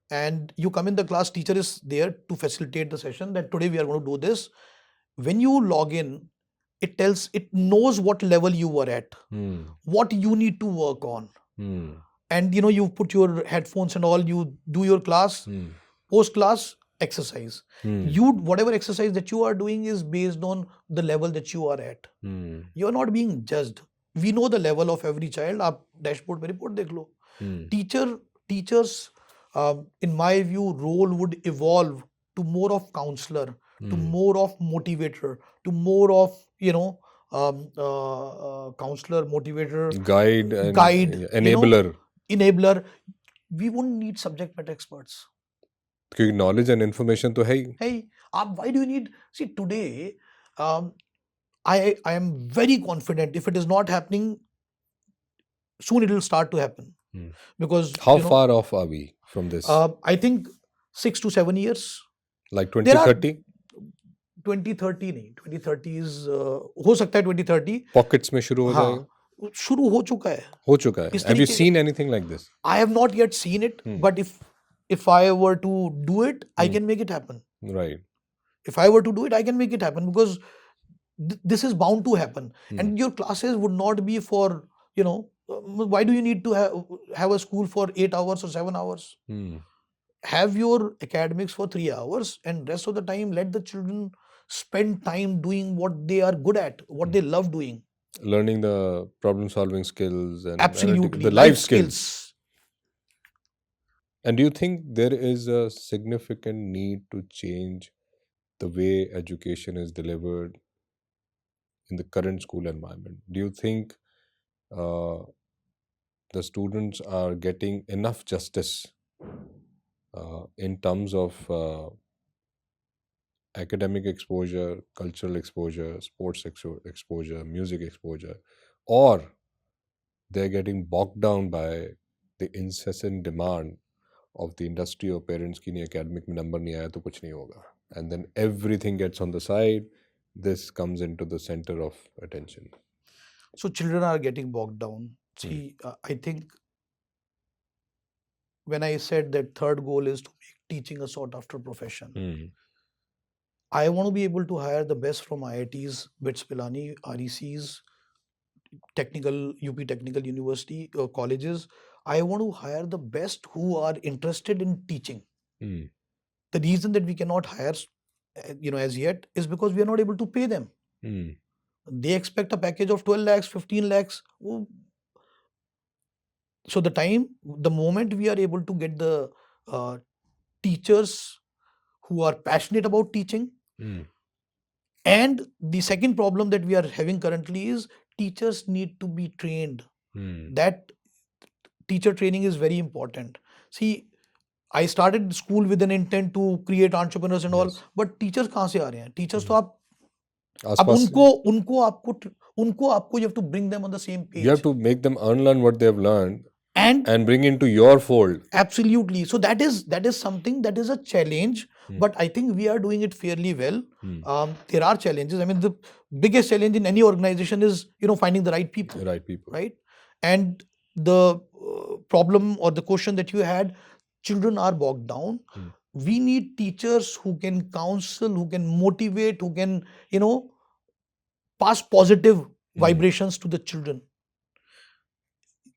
and you come in the class, teacher is there to facilitate the session, that today we are going to do this. When you log in, it knows what level you were at, what you need to work on. And you put your headphones and all, you do your class, post class exercise. Whatever exercise that you are doing is based on the level that you are at. You are not being judged. We know the level of every child. आप dashboard में report देख लो. Teachers, in my view, role would evolve to more of counselor, to more of motivator, to more of counselor, motivator, guide, enabler. We wouldn't need subject matter experts. क्योंकि knowledge and information तो है ही. Hey, why do you need? See, today, I am very confident if it is not happening, soon it will start to happen. Because how far off are we from this? I think 6 to 7 years. Like 2030? 2030 नहीं, 2030 is हो सकता है 2030 pockets में शुरू हो जाएगा. शुरू हो चुका है. Have you seen anything like this? I have not yet seen it, but if I were to do it, I can make it happen. Right. If I were to do it, I can make it happen, because this is bound to happen. And your classes would not be for, why do you need to have a school for 8 hours or 7 hours? Have your academics for 3 hours, and rest of the time let the children spend time doing what they are good at, what they love doing. Learning the problem solving skills and absolutely the life skills. And do you think there is a significant need to change the way education is delivered in the current school environment? Do you think the students are getting enough justice in terms of academic exposure, cultural exposure, exposure, music exposure, or they're getting bogged down by the incessant demand of the industry or parents ki nahi academic में number नहीं आया तो कुछ नहीं होगा, and then everything gets on the side. This comes into the center of attention. So children are getting bogged down. See, I think when I said that third goal is to make teaching a sought after profession, I want to be able to hire the best from IITs, BITS Pilani, RECs, technical UP Technical University colleges. I want to hire the best who are interested in teaching. The reason that we cannot hire, as yet, is because we are not able to pay them. They expect a package of 12 lakhs, 15 lakhs. So the moment we are able to get the teachers who are passionate about teaching, and the second problem that we are having currently is teachers need to be trained. That teacher training is very important. See, I started school with an intent to create entrepreneurs and all, Yes. but teachers कहाँ से आ रहे हैं? Teachers तो आप अब आसपास से- उनको आपको you have to bring them on the same page. you have to make them unlearn what they have learned and and bring into your fold. Absolutely. So that is something that is a challenge, but I think we are doing it fairly well. There are challenges. I mean, the biggest challenge in any organization is finding the right people. Right people. Right. And the problem or the question that you had, children are bogged down. We need teachers who can counsel, who can motivate, who can pass positive vibrations to the children.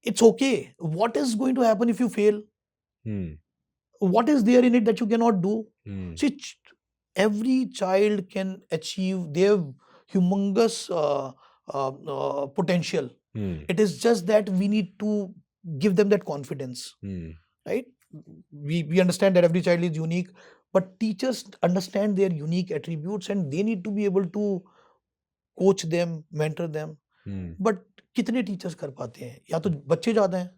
It's okay. What is going to happen if you fail? What is there in it that you cannot do? See, every child can achieve. They have humongous potential. It is just that we need to give them that confidence, right? We understand that every child is unique, but teachers understand their unique attributes and they need to be able to coach them, mentor them. But कितने teachers कर पाते हैं? या तो बच्चे ज़्यादा हैं.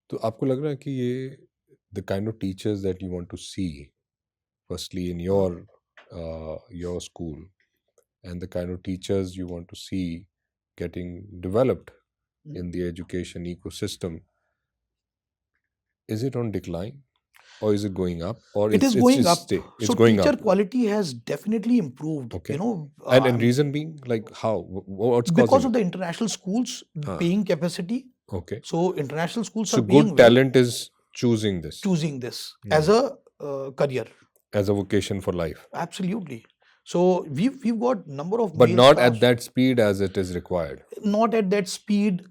तो आपको लग रहा है कि ये the kind of teachers that you want to see, firstly in your school, and the kind of teachers you want to see getting developed in the education ecosystem, is it on decline or is it going up, or It is going up. It's So going teacher up. quality has definitely improved. Okay. And reason being, like how? What's because causing of the international schools paying capacity. Okay. So international schools So are paying good talent is choosing this as a career, as a vocation for life, absolutely. So we've got number of but male not stars, at that speed as it is required, not at that speed,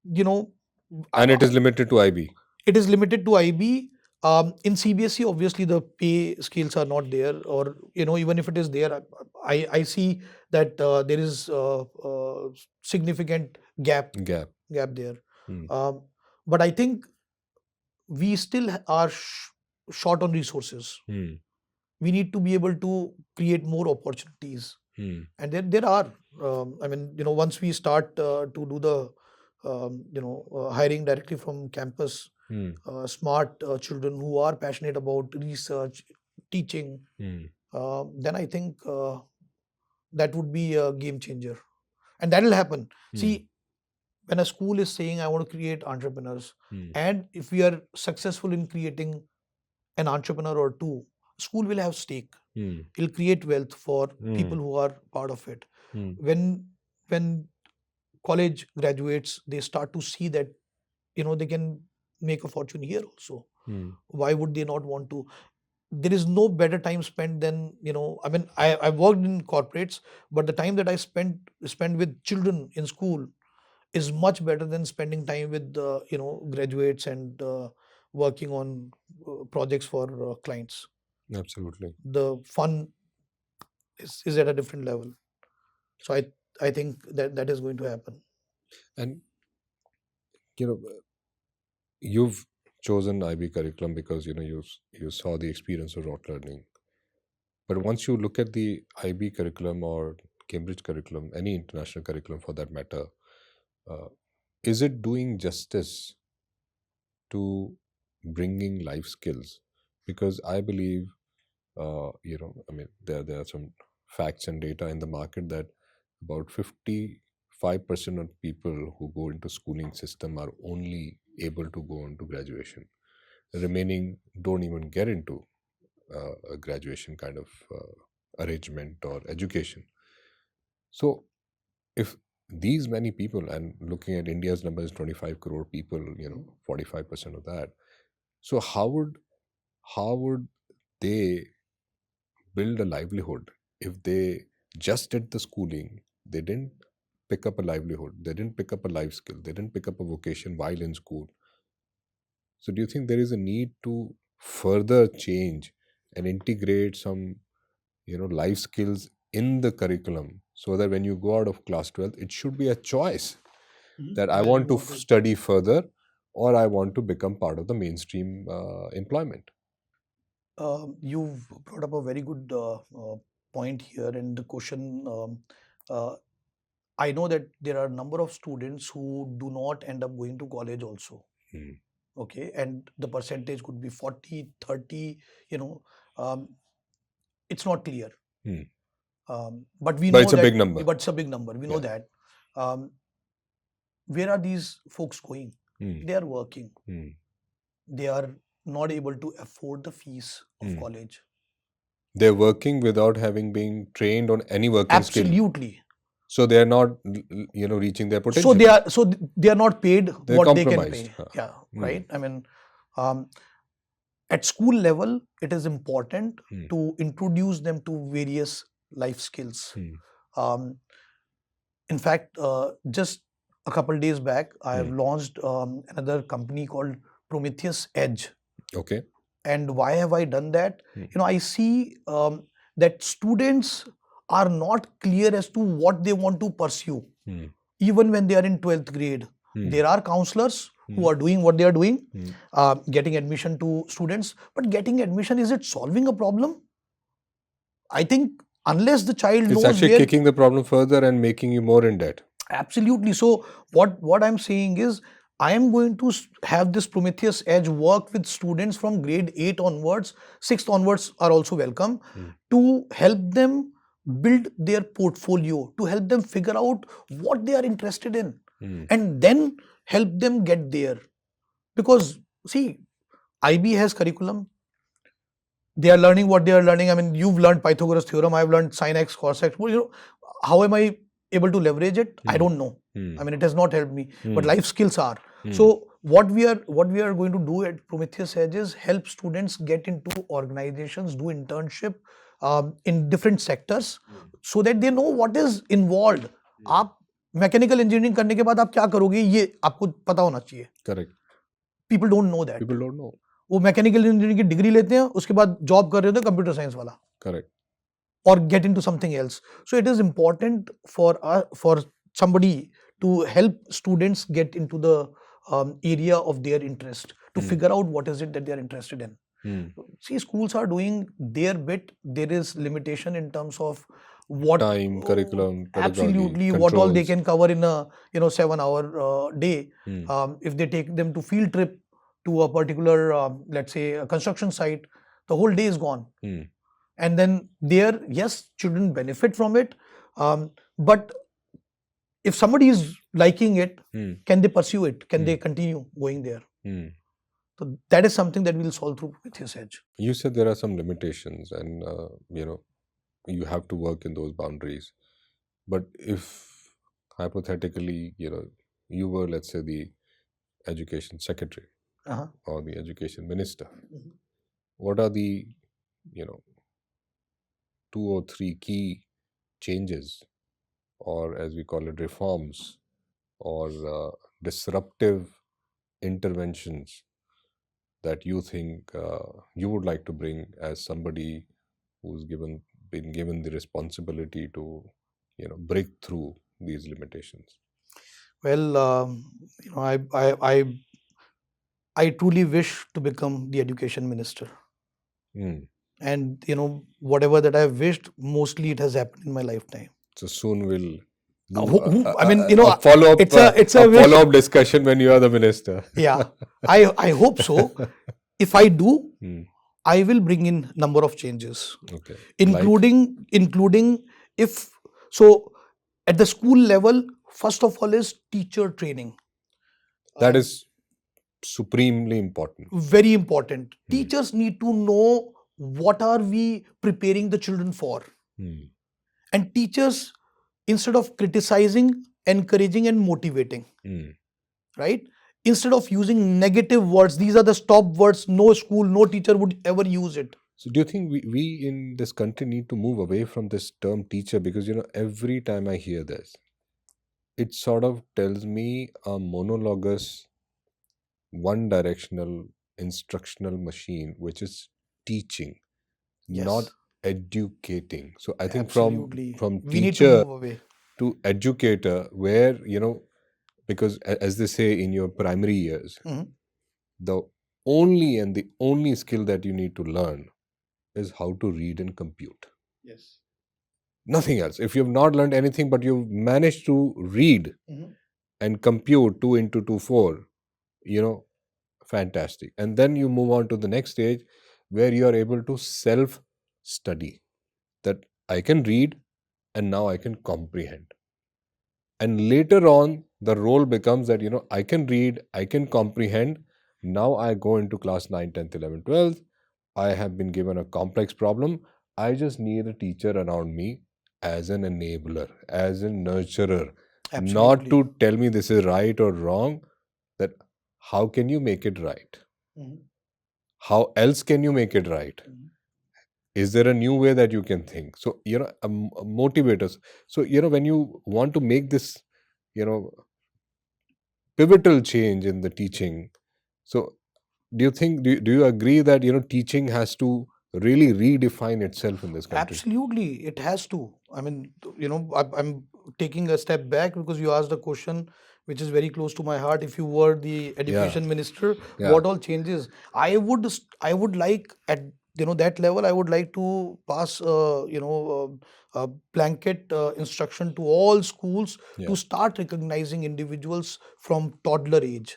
and it is limited to IB. It is limited to IB. In CBSE, obviously the pay scales are not there, or even if it is there, I see that there is significant gap there. But I think we still are short on resources. We need to be able to create more opportunities, and there are. I mean, once we start to do the hiring directly from campus, smart children who are passionate about research, teaching, then I think that would be a game changer, and that will happen. See, when a school is saying I want to create entrepreneurs, and if we are successful in creating an entrepreneur or two, school will have stake. It'll create wealth for people who are part of it. When college graduates, they start to see that they can make a fortune here also. Why would they not want to? There is no better time spent than I mean, I worked in corporates, but the time that I spend with children in school is much better than spending time with graduates and working on projects for clients. Absolutely. The fun is at a different level. So I think that is going to happen. And you've chosen IB curriculum because you saw the experience of rote learning. But once you look at the IB curriculum or Cambridge curriculum, any international curriculum for that matter, is it doing justice to bringing life skills, because I believe, I mean, there are some facts and data in the market that about 55% of people who go into schooling system are only able to go into graduation. The remaining don't even get into a graduation kind of arrangement or education. So if these many people, and looking at India's number is 25 crore people, 45% of that. So how would they build a livelihood if they just did the schooling? They didn't pick up a livelihood. They didn't pick up a life skill. They didn't pick up a vocation while in school. So do you think there is a need to further change and integrate some, life skills in the curriculum, so that when you go out of class 12th, it should be a choice that I Well want to noted. study further, or I want to become part of the mainstream employment? You've brought up a very good point here, and the question. Uh, I know that there are a number of students who do not end up going to college also. Hmm. Okay, and the percentage could be 40, 30. You know, um, it's not clear. Hmm. But we But know it's a that. big number. But it's a big number. We know Yeah. that. Where are these folks going? Hmm. They are working. Hmm. They are not able to afford the fees of Hmm. college. They're working without having been trained on any working skill. Absolutely. So they're not, reaching their So potential. they are not paid They're what they can compromised. pay. Huh. Yeah, Hmm. right. I mean, um, at school level, it is important Hmm. to introduce them to various life skills. Hmm. Um, in fact, just a couple days back, I have Hmm. launched another company called Prometheus Edge. Okay. And why have I done that? Hmm. I see that students are not clear as to what they want to pursue, Hmm. even when they are in 12th grade. Hmm. There are counselors who Hmm. are doing what they are doing, Hmm. getting admission to students. But getting admission, is it solving a problem? I think unless the child It's knows actually where. kicking the problem further and making you more in debt. Absolutely. So what I'm saying is, I am going to have this Prometheus Edge work with students from grade 8 onwards. 6th onwards are also welcome, Hmm. to help them build their portfolio, to help them figure out what they are interested in, Hmm. and then help them get there. Because see, IB has curriculum. They are learning what they are learning. I mean, you've learned Pythagoras theorem. I've learned sin x, cos x. Well, how am I able to leverage it? I Hmm. don't know. Hmm. I mean, it has not helped me. But Hmm. life skills are. Hmm. So what we are going to do at Prometheus Edge is help students get into organizations, do internship in different sectors, so that they know what is involved. आप mechanical engineering करने के बाद आप क्या करोगे, ये आपको पता होना चाहिए. Correct. People don't know that. People don't know. वो मैकेनिकल इंजीनियरिंग की डिग्री लेते हैं, उसके बाद जॉब कर रहे होते हैं कंप्यूटर साइंस वाला, Correct. or get into something else. So it is important for somebody to help students get into the area of their interest, to Hmm. figure out what is it that they are interested in. Hmm. See, schools are doing their bit. There is limitation in terms of what Time, curriculum, pedagogy, absolutely what all they controls. can cover in a 7-hour day. Hmm. If they take them to field trip to a particular let's say a construction site, the whole day is gone. Hmm. And then there, yes, children benefit from it, but if somebody is liking it, Hmm. can they pursue it? Can Hmm. they continue going there? Hmm. So that is something that we'll solve through Prometheus Edge. You said there are some limitations, and you have to work in those boundaries. But if hypothetically, you were, let's say, the education secretary Uh-huh. or the education minister, Mhm. what are the, 2 or 3 key changes, or as we call it, reforms, or disruptive interventions that you think you would like to bring as somebody who's been given the responsibility to break through these limitations? Well, I truly wish to become the education minister, Mm. and whatever that I've wished, mostly it has happened in my lifetime. So soon we'll I mean, you know, a follow-up, it's a a wish. follow-up discussion when you are the minister. Yeah, I hope so. If I do, Hmm. I will bring in number of changes, Okay. including if so at the school level. First of all, is teacher training. That is supremely important. Very important. Hmm. Teachers need to know what are we preparing the children for, Hmm. and teachers, instead of criticizing, encouraging and motivating, Hmm. right? Instead of using negative words, these are the stop words. No school, no teacher would ever use it. So do you think we in this country need to move away from this term teacher? Because, every time I hear this, it sort of tells me a monologous, one-directional instructional machine, which is teaching, not Yes, educating. So I think absolutely. from We need to teacher move away. to educator, where, because as they say in your primary years, Mhm. the only and the only skill that you need to learn is how to read and compute. Yes. Nothing else. If you've not learned anything, but you've managed to read Mhm. and compute 2 into 2, 4, fantastic. And then you move on to the next stage where you are able to self study, that I can read and now I can comprehend. And later on, the role becomes that, I can read, I can comprehend. Now I go into class 9, 10th, 11th, 12th. I have been given a complex problem. I just need a teacher around me as an enabler, as a nurturer, not Absolutely. to tell me this is right or wrong, that how can you make it right? Mhm. How else can you make it right? Mhm. Is there a new way that you can think? So, motivators. So, when you want to make this, you know, pivotal change in the teaching, so do you agree that, teaching has to really redefine itself in this country? Absolutely, it has to. I mean, I'm taking a step back because you asked a question which is very close to my heart. If you were the Yeah, education minister, yeah. what all changes? I would like at that level. I would like to pass a blanket instruction to all schools Yeah. to start recognizing individuals from toddler age.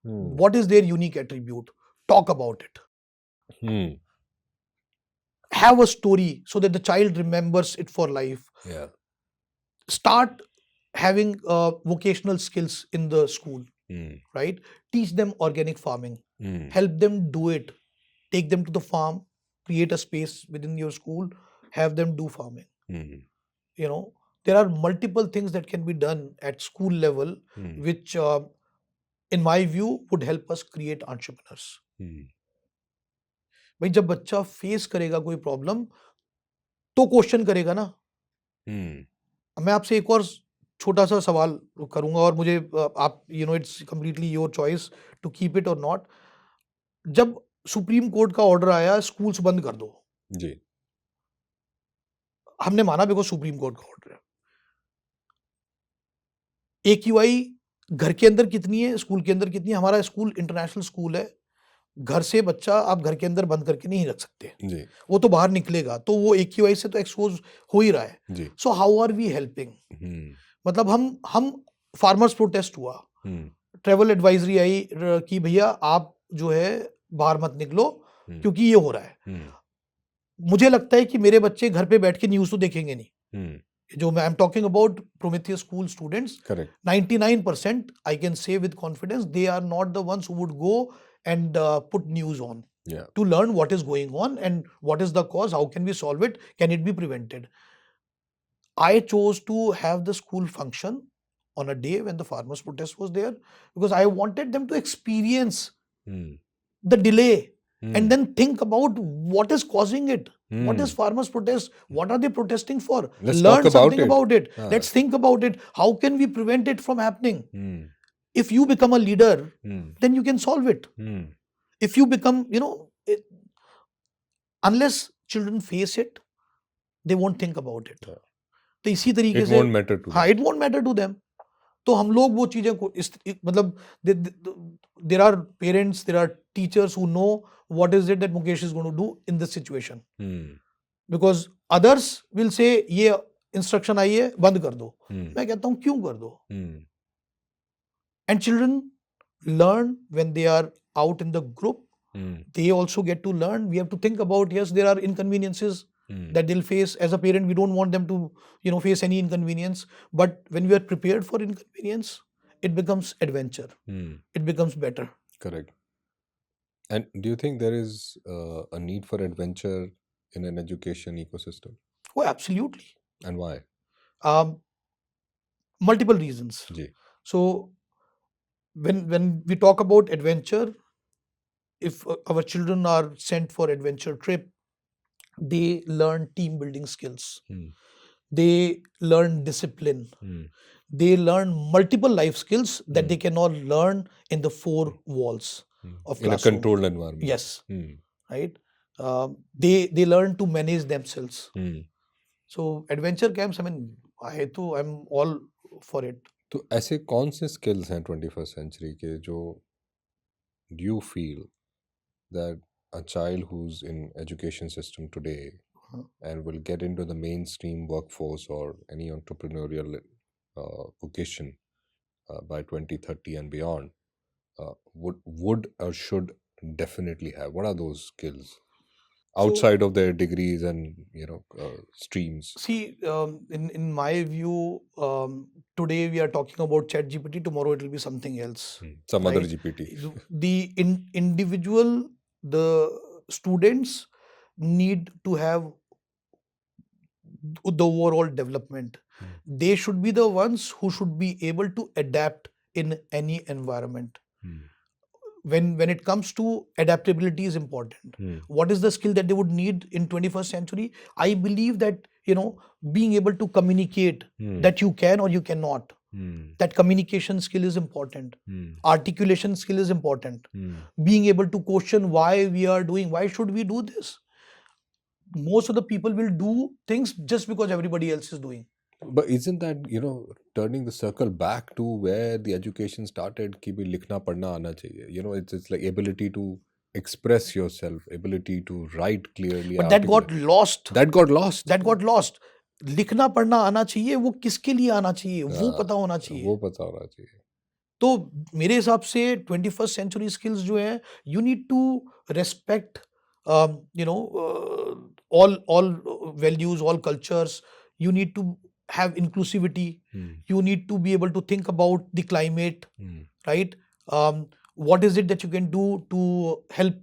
Hmm. What is their unique attribute? Talk about it. Hmm. Have a story so that the child remembers it for life. Yeah. Start having vocational skills in the school, Hmm. right? Teach them organic farming, Hmm. help them do it, take them to the farm, create a space within your school, have them do farming. Hmm. You know, there are multiple things that can be done at school level, Hmm. which, in my view, would help us create entrepreneurs. Hmm. भाई जब बच्चा face करेगा कोई problem तो question करेगा ना. Hmm. मैं आपसे एक और छोटा सा सवाल करूंगा और मुझे आप it's completely your choice to keep it और नॉट. जब सुप्रीम कोर्ट का ऑर्डर आया स्कूल्स बंद कर दो, जी. हमने माना बिकॉज सुप्रीम कोर्ट का ऑर्डर है. AQI घर के अंदर कितनी है, स्कूल के अंदर कितनी है? हमारा स्कूल इंटरनेशनल स्कूल है. घर से बच्चा आप घर के अंदर बंद करके नहीं रख सकते. जी. वो तो बाहर निकलेगा तो वो AQI से तो एक्सपोज हो ही रहा है. जी. So how are we helping? Hmm. मतलब हम फार्मर्स प्रोटेस्ट हुआ, Hmm. ट्रेवल एडवाइजरी आई कि भैया आप जो है बाहर मत निकलो Hmm. क्योंकि ये हो रहा है. Hmm. मुझे लगता है कि मेरे बच्चे घर पे बैठ के न्यूज़ तो देखेंगे नहीं. Hmm. जो मैं I am talking about Prometheus school students, Correct. 99% I can say with confidence they are not the ones who would go and put news on Yeah. to learn what is going on and what is the cause, how can we solve it, can it be prevented. I chose to have the school function on a day when the farmers protest was there because I wanted them to experience Hmm. the delay Hmm. and then think about what is causing it. What is Hmm. farmers protest? What are they protesting for? Let's talk Learn about something it. about it. Ah. Let's think about it. How can we prevent it from happening? Hmm. If you become a leader, Hmm. then you can solve it. Hmm. If you become, unless children face it, they won't think about it. Yeah. तो इसी तरीके It से won't matter to हाँ, them. it won't matter to them. तो हम लोग वो चीज़ें को मतलब there are parents, there are teachers who know what is it that Mukesh is going to do in this situation. Hmm. Because others will say ये instruction आई है बंद कर दो, मैं कहता हूँ क्यों कर दो? And children learn when they are out in the group. They also get to learn. We have to think about, yes, there are inconveniences that they'll face. As a parent, we don't want them to, face any inconvenience. But when we are prepared for inconvenience, it becomes adventure. It becomes better. Correct. And do you think there is a need for adventure in an education ecosystem? Oh, absolutely. And why? Multiple reasons. Ji. So when we talk about adventure, if our children are sent for adventure trip, they learn team building skills. They learn discipline. They learn multiple life skills that they cannot learn in the four walls of In a classroom. controlled environment. Yes. Right. They learn to manage themselves. So adventure camps, I mean, I'm all for it. तो ऐसे कौन से skills हैं 21st century के जो do you feel that a child who's in education system today and will get into the mainstream workforce or any entrepreneurial vocation by 2030 and beyond would or should definitely have? What are those skills outside of their degrees and streams? See, in my view, today we are talking about ChatGPT. Tomorrow it will be something else. Some other right? GPT. The individual, the students need to have the overall development. They should be the ones who should be able to adapt in any environment. When it comes to adaptability is important. What is the skill that they would need in 21st century? I believe that, being able to communicate that you can or you cannot. That communication skill is important. Articulation skill is important. Being able to question why we are doing, why should we do this? Most of the people will do things just because everybody else is doing. But isn't that, turning the circle back to where the education started, कि भी लिखना पढ़ना आना चाहिए. It's like ability to express yourself, ability to write clearly. But that got lost. That got lost. That got lost. लिखना पढ़ना आना चाहिए, वो किसके लिए आना चाहिए, वो पता होना चाहिए. वो पता होना चाहिए. तो मेरे हिसाब से 21st century skills जो हैं, you need to respect, all values, all cultures. You need to have inclusivity. You need to be able to think about the climate, right? What is it that you can do to help,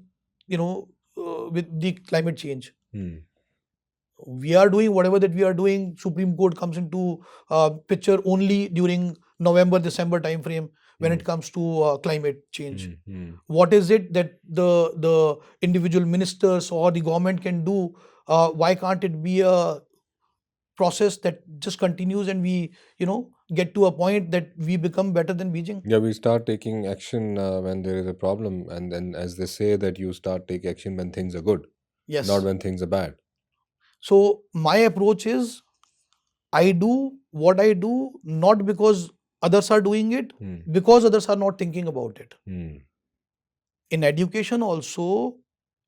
with the climate change? We are doing whatever that we are doing. Supreme Court comes into picture only during November, December time frame when it comes to climate change. What is it that the individual ministers or the government can do? Why can't it be a process that just continues and we, get to a point that we become better than Beijing? Yeah, we start taking action when there is a problem, and then, as they say, that you start taking action when things are good, Yes. not when things are bad. So my approach is, I do what I do not because others are doing it, because others are not thinking about it. In education also,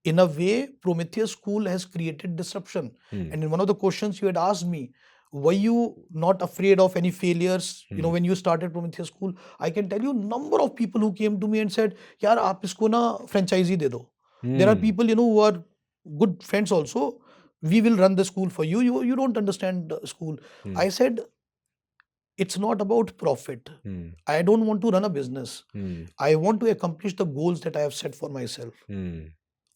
in a way, Prometheus School has created disruption. And in one of the questions you had asked me, were you not afraid of any failures, when you started Prometheus School? I can tell you number of people who came to me and said, yaar, aap isko na franchisee de do. There are people, who are good friends also. We will run the school for you. You don't understand the school. I said, it's not about profit. I don't want to run a business. I want to accomplish the goals that I have set for myself.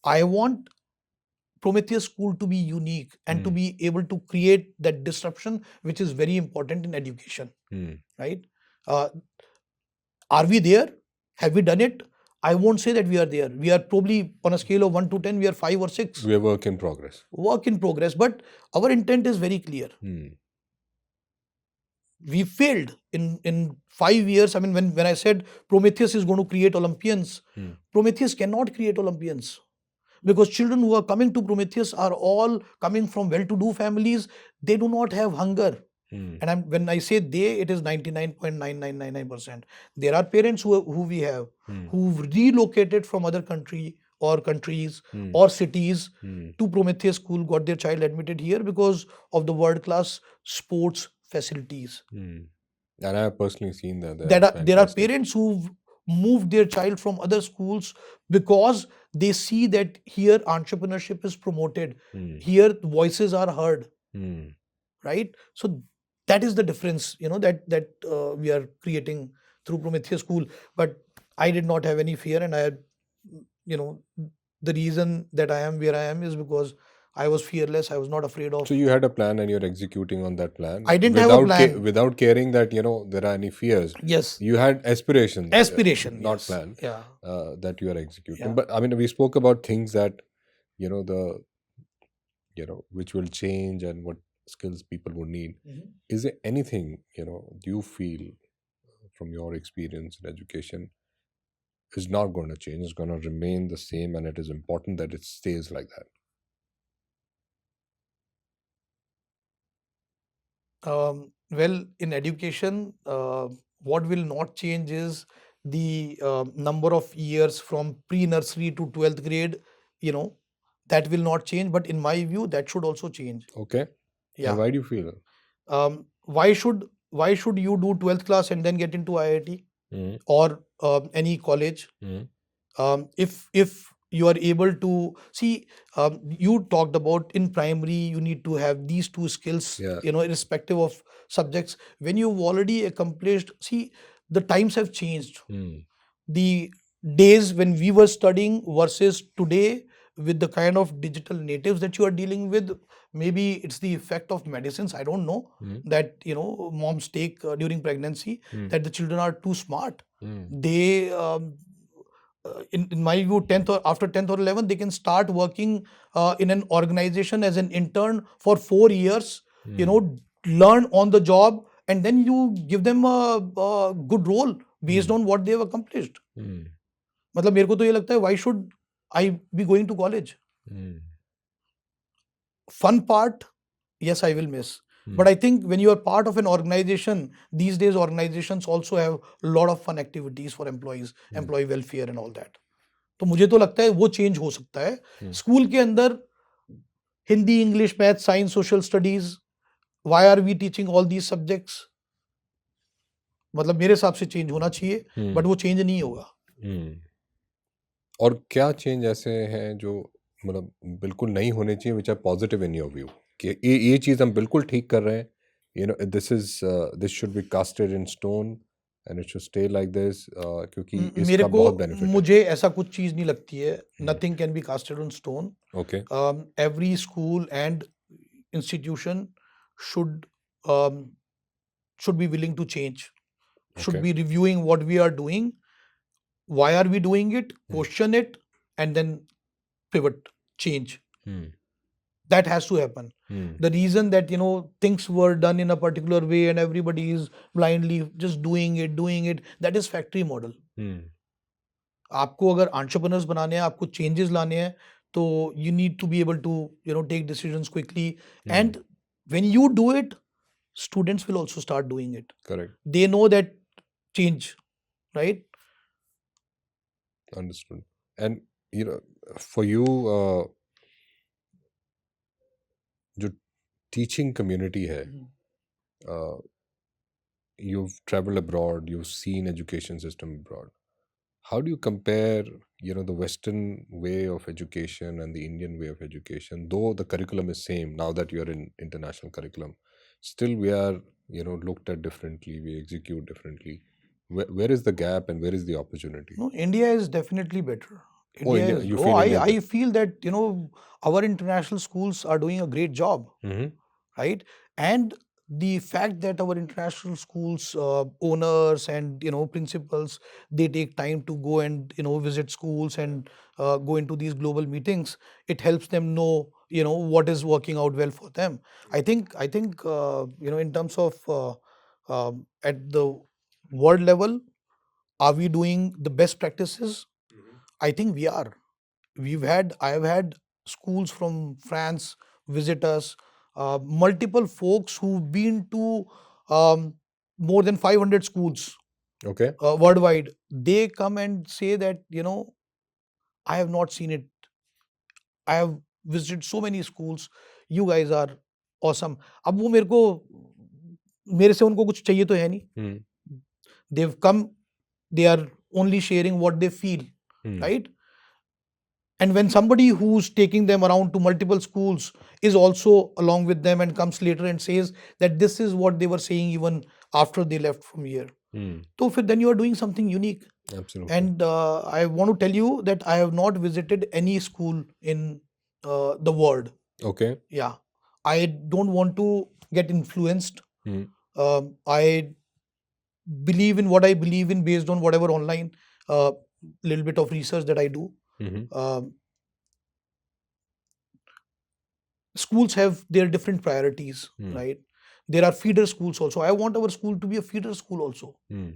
I want Prometheus School to be unique and to be able to create that disruption, which is very important in education. Right? Are we there? Have we done it? I won't say that we are there. We are probably on a scale of 1 to 10, we are 5 or 6. We are work in progress. Work in progress. But our intent is very clear. We failed in 5 years. I mean, when I said Prometheus is going to create Olympians, Prometheus cannot create Olympians. Because children who are coming to Prometheus are all coming from well-to-do families. They do not have hunger. And when I say they, it is 99.9999%. There are parents who we have, who've relocated from other country or countries Hmm. or cities Hmm. to Prometheus School got their child admitted here because of the world class sports facilities. Hmm. And I have personally seen that. They are There are fantastic. parents who've moved their child from other schools because they see that here entrepreneurship is promoted, Hmm. here voices are heard, Hmm. right? So that is the difference, that we are creating through Prometheus School. But I did not have any fear, and I had, you know, the reason that I am where I am is because I was fearless. I was not afraid So of. you had a plan and you're executing on that plan I didn't have a plan. without caring that there are any fears. Yes, You had aspirations, aspiration. not Yes, plan, yeah, that you are executing. yeah. But I mean, we spoke about things that the which will change and what skills people would need. Mhm. Is there anything do you feel from your experience in education is not going to change? It's going to remain the same, and it is important that it stays like that. Well, in education, what will not change is the number of years from pre-nursery to 12th grade, you know, that will not change. But in my view, that should also change. Okay. And Yeah. why do you feel? Why should you do 12th class and then get into IIT Mm-hmm. or any college? If you are able to see, you talked about in primary you need to have these two skills, Yeah. irrespective of subjects. When you've already accomplished, see, the times have changed. Mm. The days when we were studying versus today, with the kind of digital natives that you are dealing with, maybe it's the effect of medicines, I don't know, Mm. that moms take during pregnancy, Mm. that the children are too smart. Mm. They in my view, 10th or after 10th or 11th, they can start working in an organization as an intern for 4 years, Mm. learn on the job, and then you give them a good role based Mm. on what they have accomplished. Mm. मतलब मेरे को तो ये लगता है, why should I be going to college? Mm. Fun part, yes, I will miss. But Mm. I think when you are part of an organization, these days organizations also have a lot of fun activities for employees, Mm. employee welfare and all that. तो मुझे तो लगता है वो change हो सकता है. Hmm. School के अंदर Hindi, English, math, science, social studies, why are we teaching all these subjects? मतलब मेरे हिसाब से चेंज होना चाहिए, बट वो चेंज नहीं होगा. Hmm. और क्या चेंज ऐसे हैं जो मतलब बिल्कुल नहीं होने चाहिए, which are positive in your view, कि ये चीज़ हम बिल्कुल ठीक कर रहे हैं, this should be casted in stone and it should stay like this, क्योंकि मेरे इसका को बहुत बेनिफिट है. मुझे ऐसा कुछ चीज नहीं लगती है. Nothing can be casted on stone. Okay. Every school and institution should um, should be willing to change, should Okay. be reviewing what we are doing, why are we doing it, question it, and then pivot, change. Hmm. That has to happen. Hmm. The reason that things were done in a particular way and everybody is blindly just doing it, that is factory model. Hmm. आपको अगर entrepreneurs बनाने हैं, आपको changes लाने हैं, तो you need to be able to take decisions quickly. And when you do it, students will also start doing it. Correct. They know that change, right? Understood. And for you, जो teaching community है, you've traveled abroad, you've seen education system abroad. How do you compare, the Western way of education and the Indian way of education? Though the curriculum is same, now that you're in international curriculum, still we are, looked at differently, we execute differently. Where is the gap and where is the opportunity? No, India is definitely better. Oh, India India, is. you Oh, feel India is I feel that our international schools are doing a great job, Mm-hmm. right? And the fact that our international schools owners and principals, they take time to go and visit schools and go into these global meetings, it helps them know what is working out well for them. I think in terms of at the world level, are we doing the best practices? I think we are. I have had schools from France visit us, multiple folks who've been to um, more than 500 schools Okay. worldwide. They come and say that, I have not seen it. I have visited so many schools. You guys are awesome. अब वो मेरे से उनको कुछ चाहिए तो है नहीं. Hmm. They've come, they are only sharing what they feel, Hmm. right? And when somebody who's taking them around to multiple schools is also along with them and comes later and says that this is what they were saying even after they left from here, Hmm. so then you are doing something unique. Absolutely. And I want to tell you that I have not visited any school in the world. Okay. Yeah, I don't want to get influenced. Hmm. I believe in what I believe in based on whatever online little bit of research that I do. Mhm. Schools have their different priorities, Hmm. right? There are feeder schools also. I want our school to be a feeder school also. Hmm.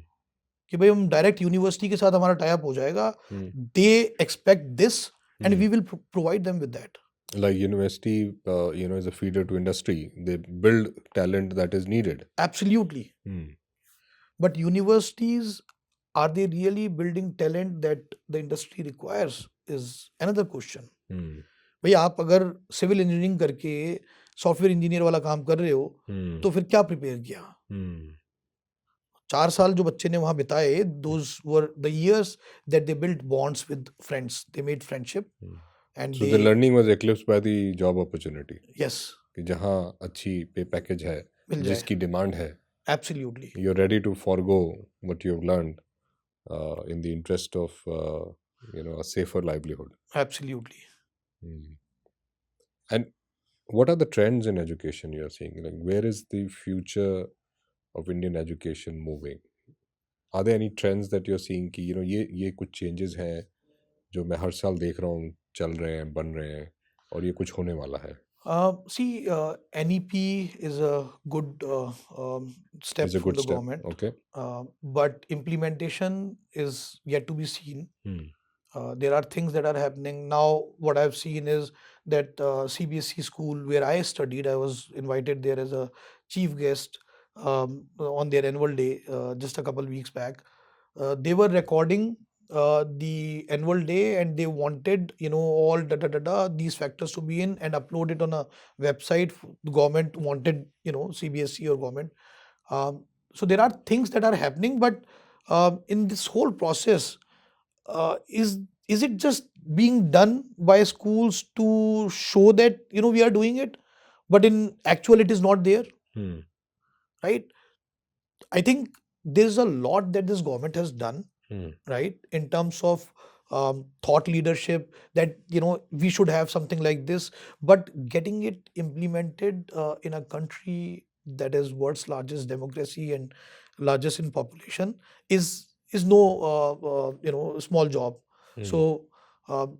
कि भाई हम direct university के साथ हमारा tie up हो जाएगा. Hmm. They expect this and Hmm. we will provide them with that. Like university, is a feeder to industry. They build talent that is needed. Absolutely. Hmm. But universities, are they really building talent that the industry requires is another question. Hmm. भाई आप अगर civil engineering करके software engineer वाला काम कर रहे हो Hmm. तो फिर क्या प्रिपेयर किया? Hmm. 4 साल जो बच्चे ने वहाँ बिताए, those were the years that they built bonds with friends. They made friendship Hmm. and So the learning was eclipsed by the job opportunity. yes, कि जहाँ अच्छी पे पैकेज है, मिल जाए. जिसकी डिमांड है, Absolutely. you're ready to forego what you've learned in the interest of a safer livelihood. Absolutely. Hmm. And what are the trends in education you're seeing? Like, where is the future of Indian education moving? Are there any trends that you're seeing कि ये कुछ changes हैं जो मैं हर साल देख रहा हूँ चल रहे हैं, बन रहे हैं और ये कुछ होने वाला है? See, NEP is a good step Is a from good the step. government, Okay. but implementation is yet to be seen. Hmm. There are things that are happening now. What I've seen is that CBSE school where I studied, I was invited there as a chief guest on their annual day just a couple weeks back. They were recording the annual day and they wanted all these factors to be in and upload it on a website. The government wanted CBSE or government. So there are things that are happening, but in this whole process, is it just being done by schools to show that we are doing it, but in actual it is not there, Hmm. right? I think there's a lot that this government has done, Hmm. right, in terms of thought leadership, that we should have something like this, but getting it implemented in a country that is world's largest democracy and largest in population is no small job. Hmm. So um,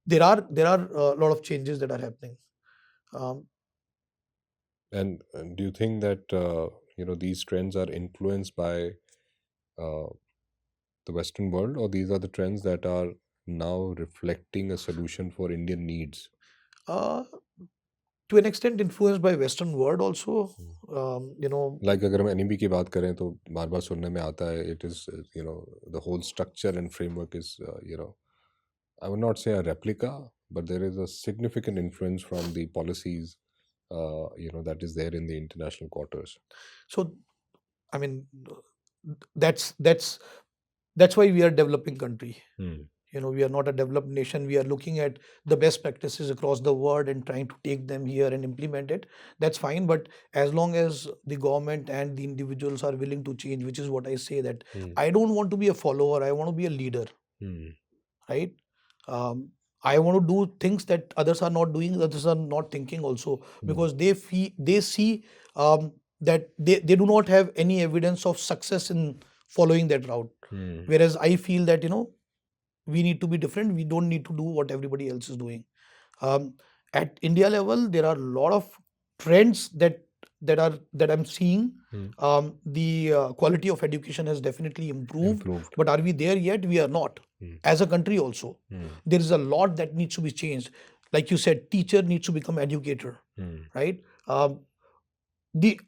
there are a lot of changes that are happening. um, And do you think that these trends are influenced by uh, the Western world, or these are the trends that are now reflecting a solution for Indian needs? uh, to an extent influenced by Western world also. Like अगर हम NEB की बात करें तो बार बार सुनने में आता है, it is the whole structure and framework is I would not say a replica, but there is a significant influence from the policies that is there in the international quarters. so I mean, that's why we are a developing country. Hmm. We are not a developed nation. We are looking at the best practices across the world and trying to take them here and implement it. That's fine, but as long as the government and the individuals are willing to change, which is what I say, that Hmm. I don't want to be a follower, I want to be a leader, Hmm. right? I want to do things that others are not doing, others are not thinking also, because they see that they do not have any evidence of success in following that route. Hmm. Whereas I feel that we need to be different. We don't need to do what everybody else is doing. Um, at India level, there are a lot of trends that I'm seeing. Hmm. The quality of education has definitely improved, Improved. but are we there yet? We are not. Hmm. As a country also, Hmm. there is a lot that needs to be changed. Like you said, teacher needs to become educator, Hmm. right? The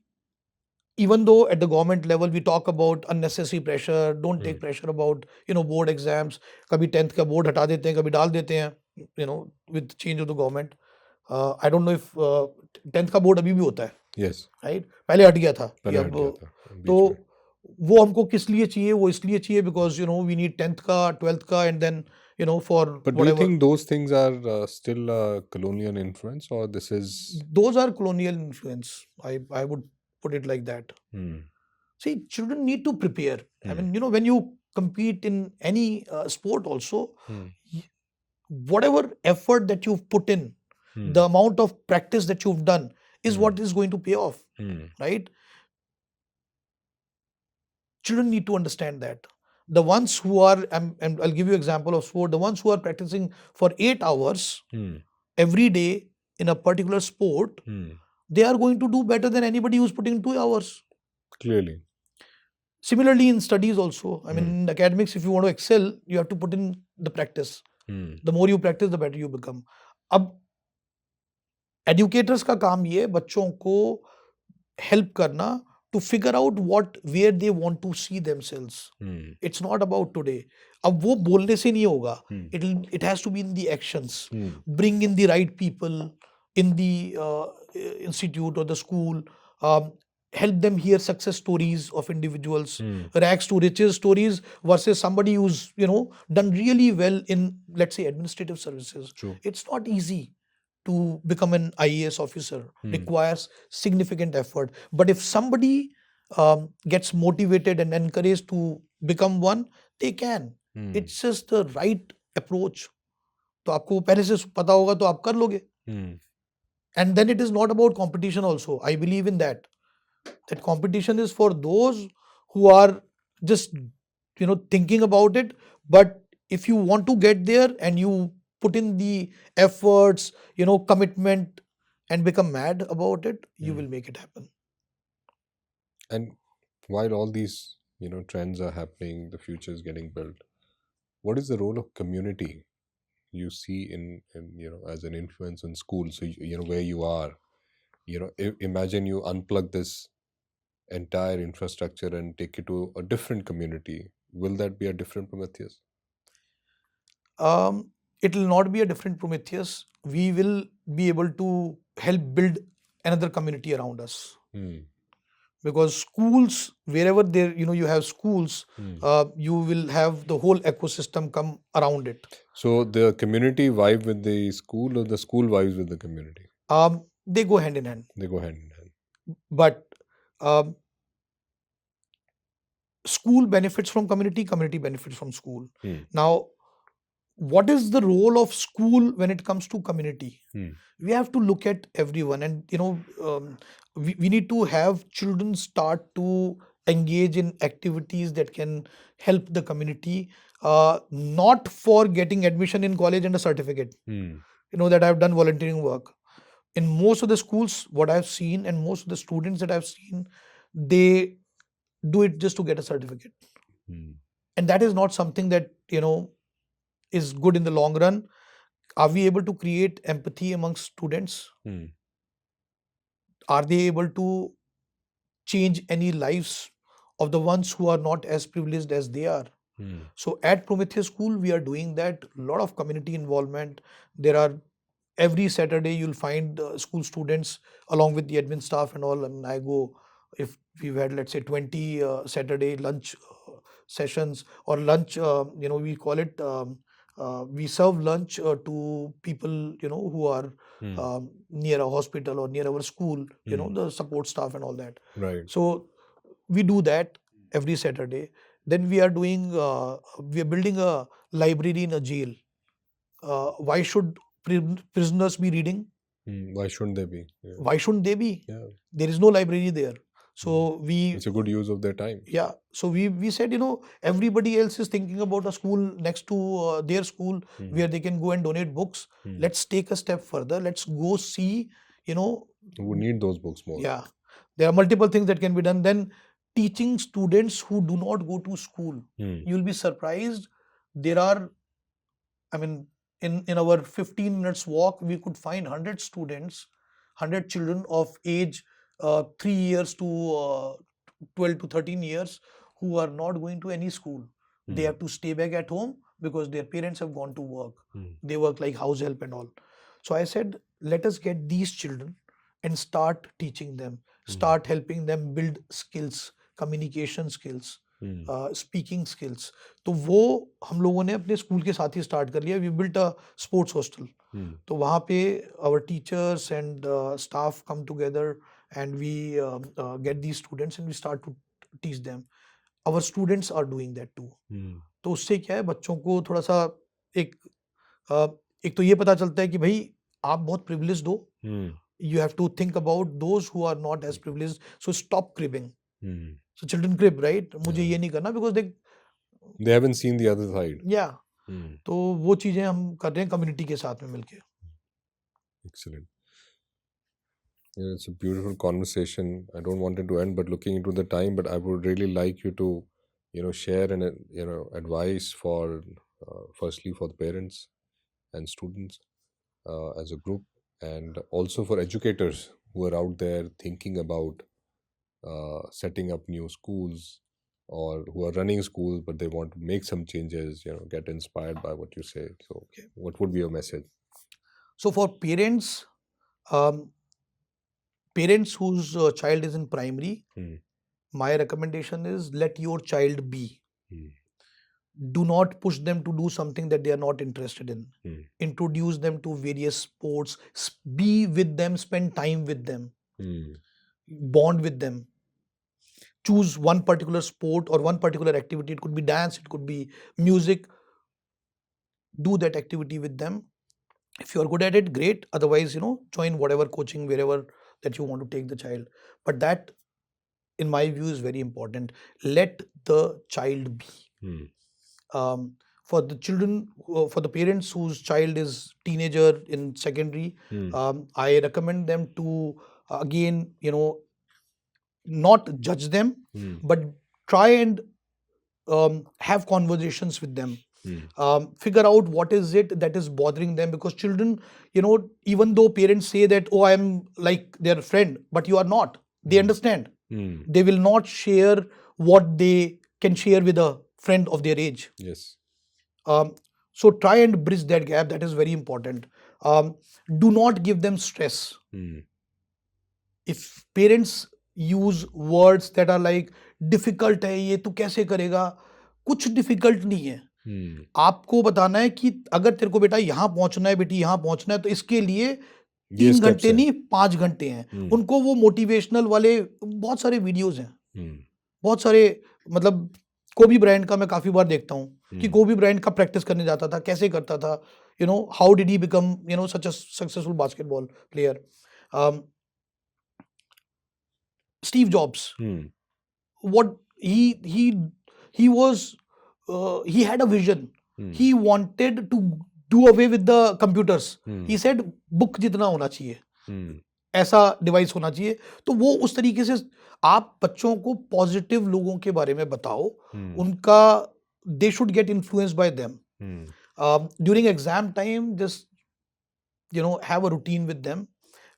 even though at the government level we talk about unnecessary pressure, don't take pressure about board exams. कभी 10th का board हटा देते हैं, कभी डाल देते हैं, with change of the government. I don't know if 10th का board अभी भी होता है, Yes. right? पहले हट गया था कि पहले हट अब गया था बीच तो में. वो हमको किस लिए चाहिए? वो इसलिए चाहिए because we need 10th का 12th का and then for But do you whatever. think those things are still colonial influence, or this is? Those are colonial influence. I would put it like that. See, children need to prepare. I mean, when you compete in any sport also, y- whatever effort that you've put in, the amount of practice that you've done is what is going to pay off, right? Children need to understand that. The ones who are, and I'll give you example of sport, the ones who are practicing for 8 hours every day in a particular sport, they are going to do better than anybody who's putting 2 hours. Clearly. Similarly, in studies also, I mean, in academics, if you want to excel, you have to put in the practice. The more you practice, the better you become. अब educators का काम ये है बच्चों को help करना to figure out where they want to see themselves. It's not about today. अब वो बोलने से नहीं होगा. It has to be in the actions. Bring in the right people in the institute or the school. Help them hear success stories of individuals, rags to riches stories versus somebody who's done really well in, let's say, administrative services. True. It's not easy to become an IAS officer. Requires significant effort. But if somebody gets motivated and encouraged to become one, they can. It's just the right approach. तो आपको पहले से पता होगा तो आप कर लोगे. And then it is not about competition also. I believe in that. That competition is for those who are just thinking about it. But if you want to get there and you put in the efforts, commitment, and become mad about it, you will make it happen. And while all these trends are happening, the future is getting built. What is the role of community you see in as an influence in school? So where you are, imagine you unplug this entire infrastructure and take it to a different community. Will that be a different Prometheus? It will not be a different Prometheus. We will be able to help build another community around us. Because schools, wherever there you have schools, you will have the whole ecosystem come around it. So the community vibe with the school, or the school vibes with the community? They go hand in hand. They go hand in hand. But school benefits from community, community benefits from school. Now, what is the role of school when it comes to community? We have to look at everyone, and we need to have children start to engage in activities that can help the community, not for getting admission in college and a certificate. That I've done volunteering work in most of the schools. What I've seen, and most of the students that I've seen, they do it just to get a certificate, and that is not something that is good in the long run. Are we able to create empathy amongst students? Are they able to change any lives of the ones who are not as privileged as they are? So at Prometheus School, we are doing that. A lot of community involvement. There are every Saturday you'll find school students along with the admin staff and all. And I go, if we've had, let's say, 20 Saturday lunch sessions or lunch, we call it. We serve lunch to people who are near a hospital or near our school. The support staff and all that. Right. So we do that every Saturday. Then we are doing. We are building a library in a jail. Why should prisoners be reading? Why shouldn't they be? Yeah. Why shouldn't they be? Yeah. There is no library there. So it's a good use of their time. Yeah. So we said, everybody else is thinking about a school next to their school where they can go and donate books. Let's take a step further. Let's go see, who need those books more. Yeah. There are multiple things that can be done. Then teaching students who do not go to school. You'll be surprised. There are, in our 15 minutes walk, we could find 100 students, 100 children of age 3 years to 12 to 13 years who are not going to any school. They have to stay back at home because their parents have gone to work. They work like house help and all. So I said, let us get these children and start teaching them, start helping them build skills, communication skills, speaking skills. तो वो हम लोगों ने अपने school के साथ ही start कर लिया. We built a sports hostel. तो वहाँ पे our teachers and staff come together and we get the students and we start to teach them. Our students are doing that too. तो उससे क्या है, बच्चों को थोड़ा सा एक एक तो ये पता चलता है कि भाई आप बहुत प्रिविलेज्ड हो. You have to think about those who are not as privileged. So stop cribbing. So children crib, right? मुझे ये नहीं करना because they haven't seen the other side. Yeah. तो वो चीजें हम कर रहे हैं कम्युनिटी के साथ में मिलके. Excellent. Yeah, it's a beautiful conversation. I don't want it to end, but looking into the time, but I would really like you to, share an, advice for, firstly for the parents and students as a group, and also for educators who are out there thinking about setting up new schools, or who are running schools but they want to make some changes, get inspired by what you say. So what would be your message? So for parents, parents whose child is in primary, my recommendation is let your child be. Do not push them to do something that they are not interested in. Introduce them to various sports, be with them, spend time with them, bond with them. Choose one particular sport or one particular activity. It could be dance, it could be music. Do that activity with them. If you are good at it, great. Otherwise, join whatever coaching, wherever that you want to take the child. But that, in my view, is very important. Let the child be. For the children, for the parents whose child is teenager in secondary, I recommend them to, again, not judge them, but try and have conversations with them. Figure out what is it that is bothering them, because children, even though parents say that, oh, I am like their friend, but you are not. They understand. They will not share what they can share with a friend of their age. Yes. So try and bridge that gap. That is very important. Do not give them stress. If parents use words that are like difficult है ये तू कैसे करेगा, कुछ difficult नहीं है. आपको बताना है कि अगर तेरे को बेटा यहाँ पहुंचना है, बेटी यहाँ पहुंचना है, तो इसके लिए 3 घंटे नहीं 5 घंटे हैं. उनको वो मोटिवेशनल वाले बहुत सारे वीडियोस हैं, बहुत सारे, मतलब कोबी ब्रायंट का मैं काफी बार देखता हूँ कि कोबी ब्रायंट का प्रैक्टिस करने जाता था, कैसे करता था, how did he become such a successful basketball player. Steve Jobs, what he was, he had a vision. He wanted to do away with the computers. He said book जितना होना चाहिए, ऐसा डिवाइस होना चाहिए. तो वो उस तरीके से आप बच्चों को पॉजिटिव लोगों के बारे में बताओ, उनका, they should get influenced by them. During exam time, just have a routine with them.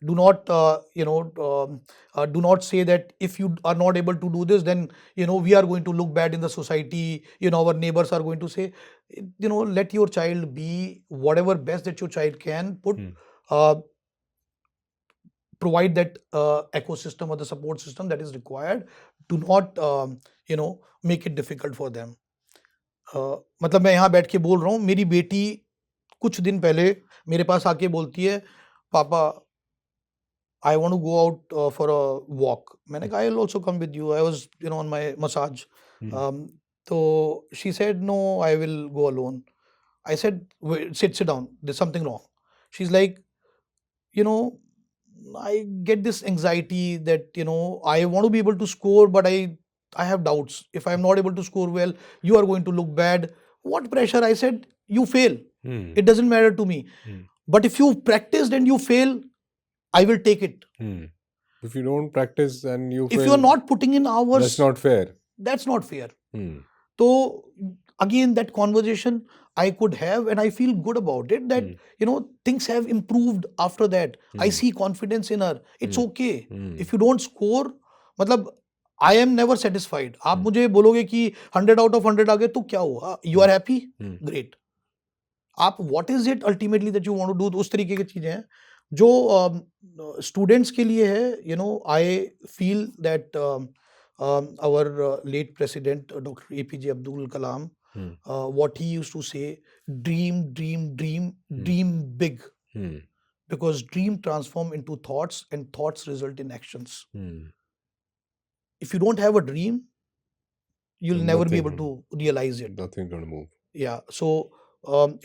Do not do not say that if you are not able to do this, then we are going to look bad in the society, our neighbors are going to say. Let your child be whatever best that your child can put. Provide that ecosystem or the support system that is required. Do not make it difficult for them. मतलब मैं यहाँ बैठ के बोल रहा हूँ, मेरी बेटी कुछ दिन पहले मेरे पास आके बोलती है, पापा I want to go out for a walk. मैंने कहा I'll also come with you. I was on my massage. So she said no, I will go alone. I said wait, sit down. There's something wrong. She's like, I get this anxiety that I want to be able to score, but I have doubts. If I'm not able to score well, you are going to look bad. What pressure? I said you fail. It doesn't matter to me. But if you practiced and you fail, I will take it. If you don't practice and you fail, if you are not putting in hours, that's not fair. That's not fair. So again, that conversation I could have, and I feel good about it that things have improved after that. I see confidence in her. It's okay. If you don't score, मतलब I am never satisfied. आप Hmm. मुझे बोलोगे कि 100 out of 100 आ गए तो क्या हुआ? You are happy? Hmm. Great. आप what is it ultimately that you want to do? तो उस तरीके की चीजें हैं जो स्टूडेंट्स के लिए है. You know, I feel that our late president Dr. APJ Abdul Kalam, Hmm. what he used to say, dream, dream, dream, Hmm. dream big, Hmm. because dream transform into thoughts and thoughts result in actions. Hmm. If you don't have a dream, you'll never be able Nothing. to realize it. Nothing gonna move. Yeah. So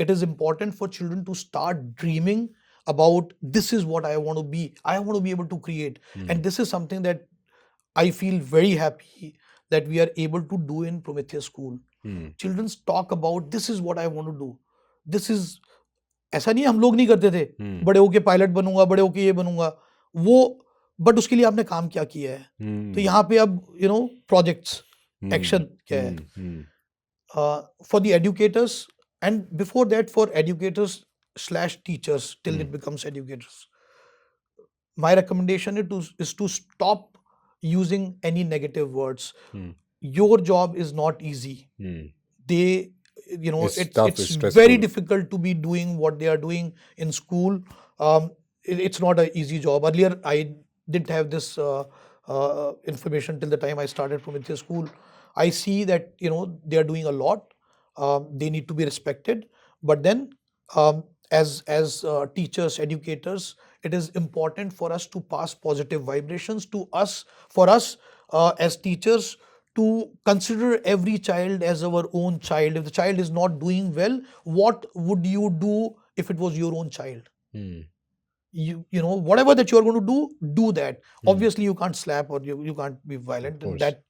it is important for children to start dreaming about this is what I want to be. I want to be able to create. Hmm. And this is something that I feel very happy that we are able to do in Prometheus School. Hmm. Children talk about this is what I want to do. This is ऐसा नहीं है हम लोग नहीं करते थे Hmm. बड़े होके पायलट बनूंगा बड़े होके ये बनूंगा वो बट उसके लिए आपने काम क्या किया है तो Hmm. यहाँ पे अब you know projects Hmm. Action क्या है Hmm. Hmm. for the educators and before that for educators slash teachers till it becomes educators, my recommendation is to stop using any negative words. Hmm. Your job is not easy. Hmm. They It's it's tough, it's it's very stressful. difficult to be doing what they are doing in school. It's not an easy job. Earlier I didn't have this information till the time I started Prometheus School. I see that they are doing a lot. They need to be respected, but then as teachers, educators, it is important for us to pass positive vibrations to us, for us as teachers, to consider every child as our own child. If the child is not doing well, what would you do if it was your own child? Hmm. You know whatever that you are going to do that. Hmm. Obviously you can't slap or you can't be violent, and course. that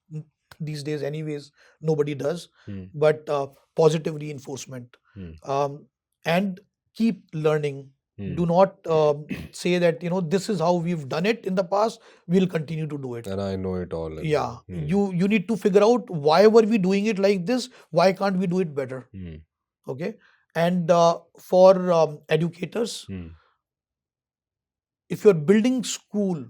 these days anyways nobody does. Hmm. But positive reinforcement, Hmm. and keep learning. Hmm. Do not say that this is how we've done it in the past, we'll continue to do it. And I know it all. And Yeah, Hmm. you need to figure out why were we doing it like this, why can't we do it better. Hmm. Okay. And for educators, Hmm. if you're building school,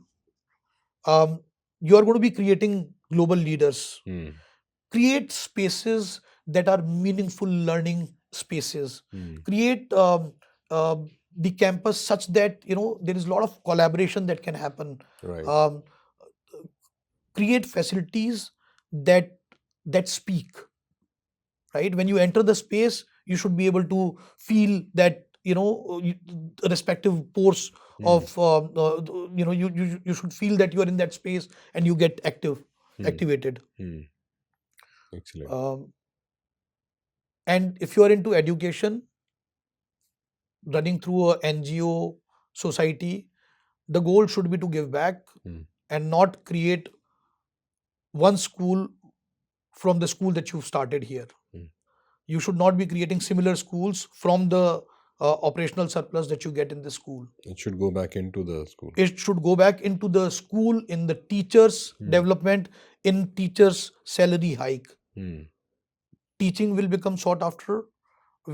you are going to be creating global leaders. Hmm. Create spaces that are meaningful learning spaces. Hmm. Create the campus such that there is a lot of collaboration that can happen. Right. Create facilities that speak. Right, when you enter the space, you should be able to feel that the respective pores Hmm. of you should feel that you are in that space and you get activated. Hmm. Excellent. And if you are into education, running through a NGO society, the goal should be to give back Hmm. and not create one school from the school that you've started here. Hmm. You should not be creating similar schools from the operational surplus that you get in the school. It should go back into the school. It should go back into the school, in the teachers' development, in teachers' salary hike. Hmm. Teaching will become sought after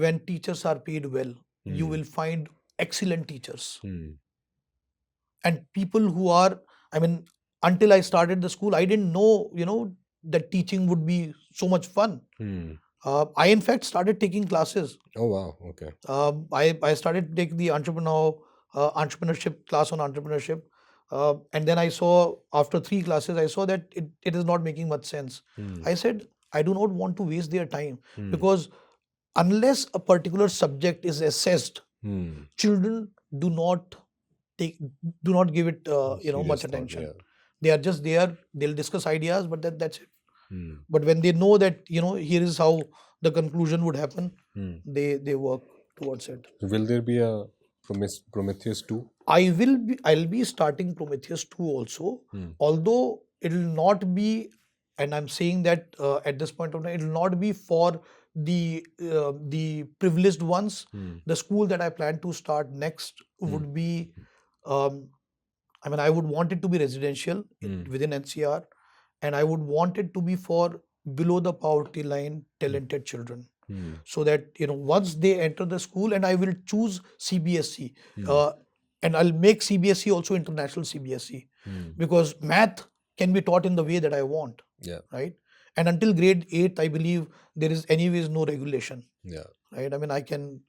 when teachers are paid well. You Hmm. will find excellent teachers. Hmm. And people who are, until I started the school, I didn't know, that teaching would be so much fun. Hmm. I, in fact, started taking classes. Oh wow. Okay. I started to take the entrepreneurship class on entrepreneurship. And then I saw, after 3 classes, I saw that it is not making much sense. Hmm. I said, I do not want to waste their time, Hmm. because unless a particular subject is assessed, Hmm. children do not give it much Serious thought, attention. yeah. They are just there, they'll discuss ideas, but that's it. Hmm. But when they know that here is how the conclusion would happen, Hmm. they work towards it. Will there be a Prometheus 2? I'll be starting Prometheus 2 also, although it'll not be, and I'm saying that at this point of time, it'll not be for the privileged ones. The school that I plan to start next would be, I would want it to be residential within NCR, and I would want it to be for below the poverty line talented children. So that once they enter the school, and I will choose CBSE, and I'll make CBSE also international CBSE, because math can be taught in the way that I want, Yeah. right? And until grade 8, I believe there is anyways no regulation, Yeah. right? I mean, I can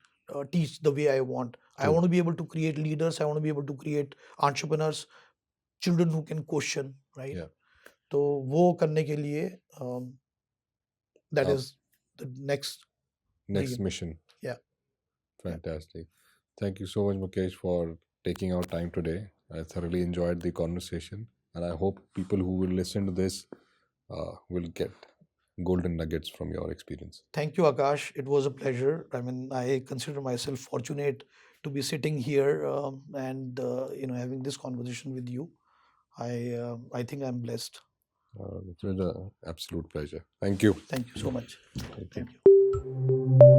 teach the way I want. I True. want to be able to create leaders. I want to be able to create entrepreneurs, children who can question, right? Yeah. तो वो करने के लिए that Uh, is the next next dream. mission. Yeah. Fantastic. Thank you so much, Mukesh, for taking our time today. I thoroughly enjoyed the conversation, and I hope people who will listen to this will get golden nuggets from your experience. Thank you, Akash. It was a pleasure. I mean, I consider myself fortunate to be sitting here and having this conversation with you. I think I'm blessed. It was an absolute pleasure. Thank you. Thank you so much. Thank you. Thank you.